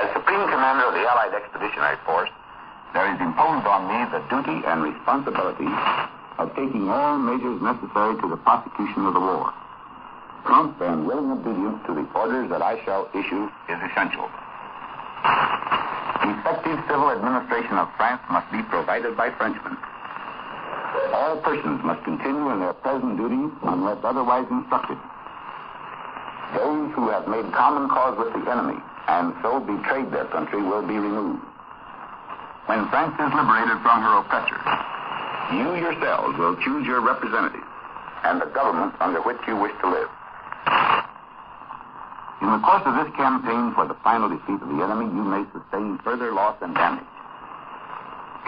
As Supreme Commander of the Allied Expeditionary Force, there is imposed on me the duty and responsibility of taking all measures necessary to the prosecution of the war. Prompt and willing obedience to the orders that I shall issue is essential. Effective civil administration of France must be provided by Frenchmen. All persons must continue in their present duties unless otherwise instructed. Those who have made common cause with the enemy and so betrayed their country will be removed. When France is liberated from her oppressors, you yourselves will choose your representatives and the government under which you wish to live. In the course of this campaign for the final defeat of the enemy, you may sustain further loss and damage.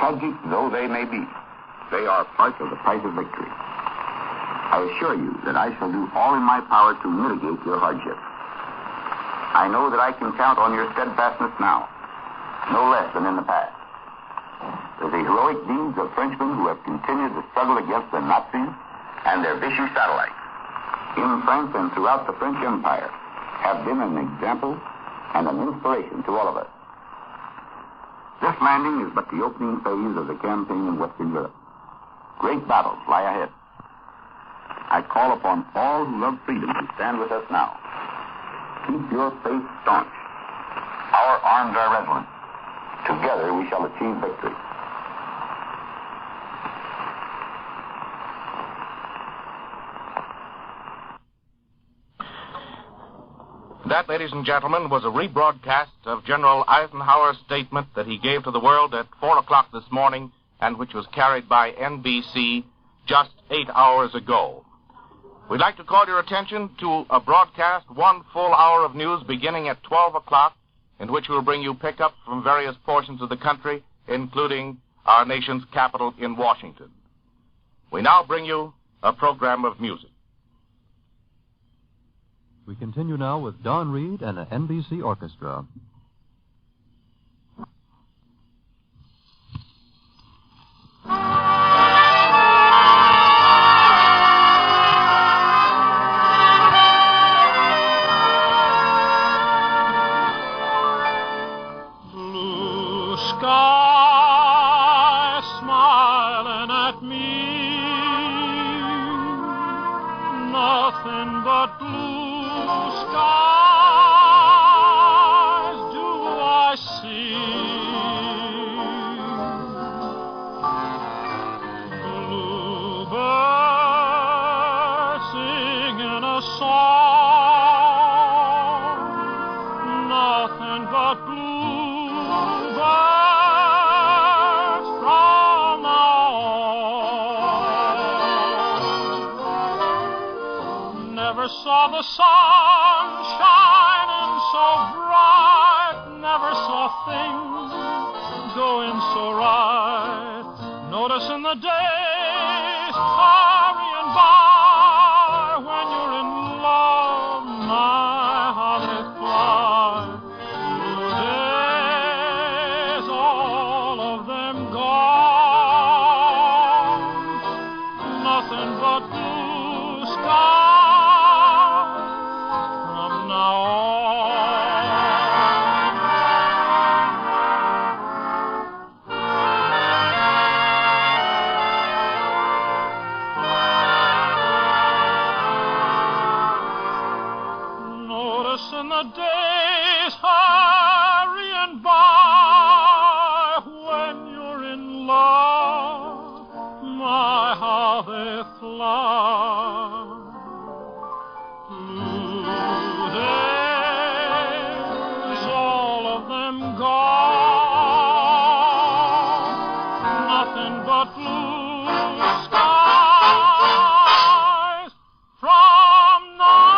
Tragic though they may be, they are part of the price of victory. I assure you that I shall do all in my power to mitigate your hardships. I know that I can count on your steadfastness now, no less than in the past. The heroic deeds of Frenchmen who have continued the struggle against the Nazis and their vicious satellites in France and throughout the French Empire have been an example and an inspiration to all of us. This landing is but the opening phase of the campaign in Western Europe. Great battles lie ahead. I call upon all who love freedom to stand with us now. Keep your faith staunch. Our arms are resolute. Together we shall achieve victory. That, ladies and gentlemen, was a rebroadcast of General Eisenhower's statement that he gave to the world at 4 o'clock this morning and which was carried by NBC just 8 hours ago. We'd like to call your attention to a broadcast, 1 full hour of news beginning at 12 o'clock, in which we'll bring you pickups from various portions of the country, including our nation's capital in Washington. We now bring you a program of music. We continue now with Don Reed and an NBC orchestra. Blue sky smiling at me, nothing but blue skies do I see. Bluebirds singing a song, nothing but bluebirds from now on. Never saw the sun shining so bright, never saw things going so right. Noticing the days hurrying by when you're in love, the days hurrying by when you're in love, my, how they fly. Blue days, all of them gone, nothing but blue skies from now.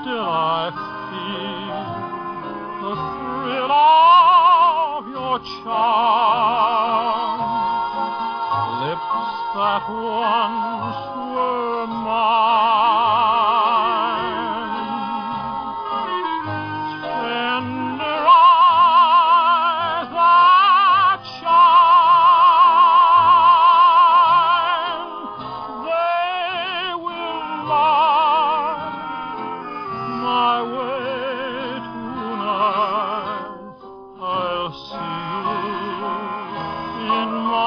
still I feel the thrill of your charm. Lips that once were mine, tender eyes that shine, they will light my way tonight. I'll see you in my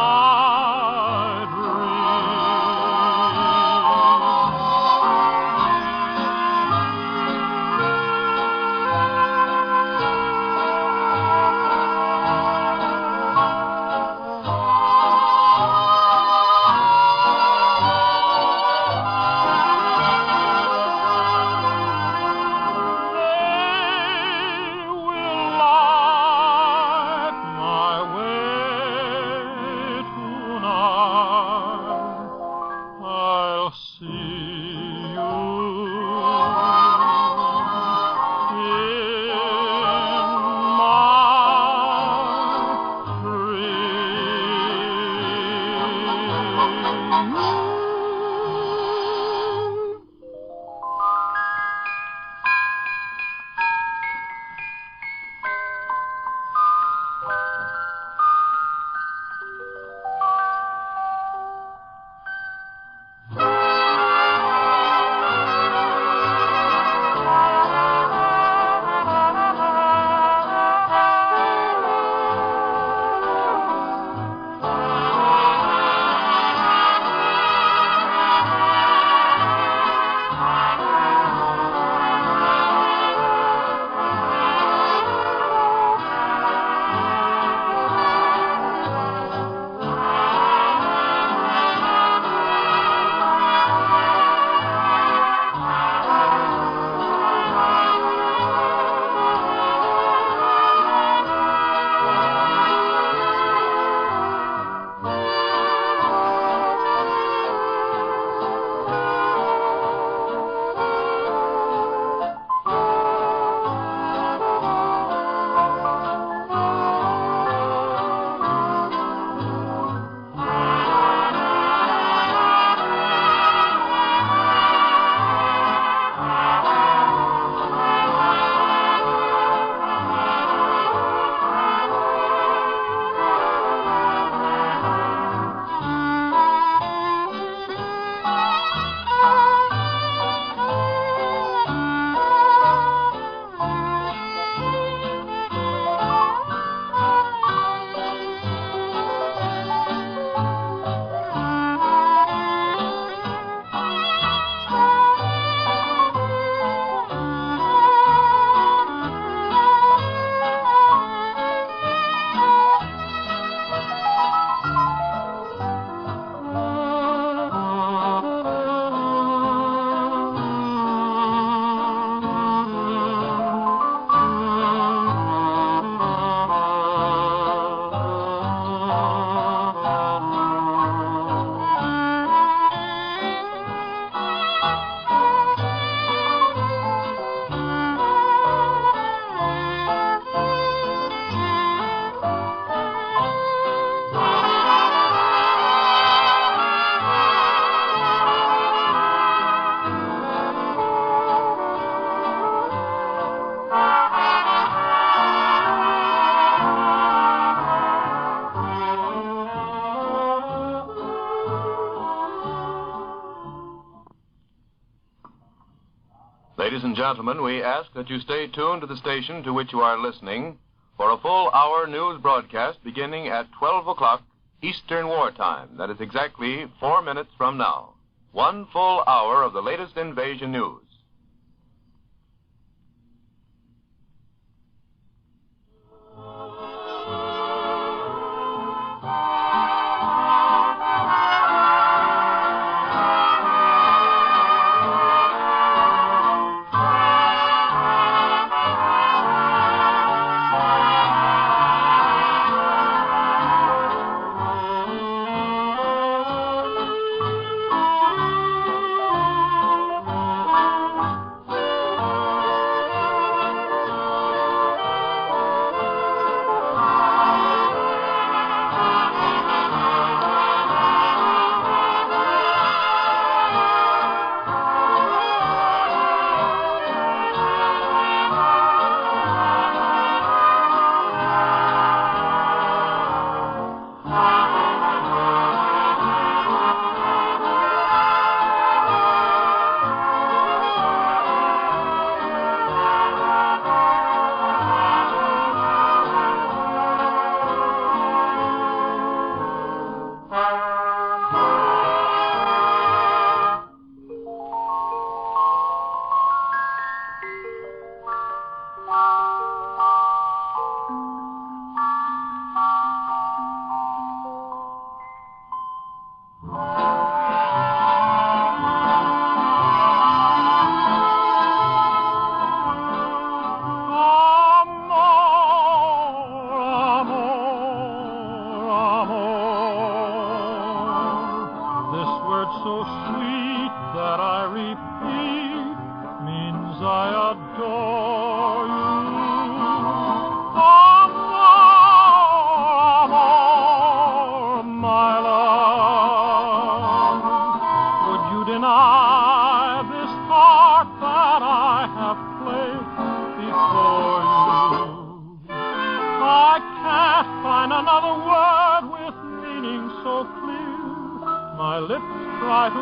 Ladies and gentlemen, we ask that you stay tuned to the station to which you are listening for a full hour news broadcast beginning at 12 o'clock Eastern Wartime. That is exactly 4 minutes from now. 1 full hour of the latest invasion news. adore you. More, my love. Would you deny this heart that I have placed before you? I can't find another word with meaning so clear. My lips try to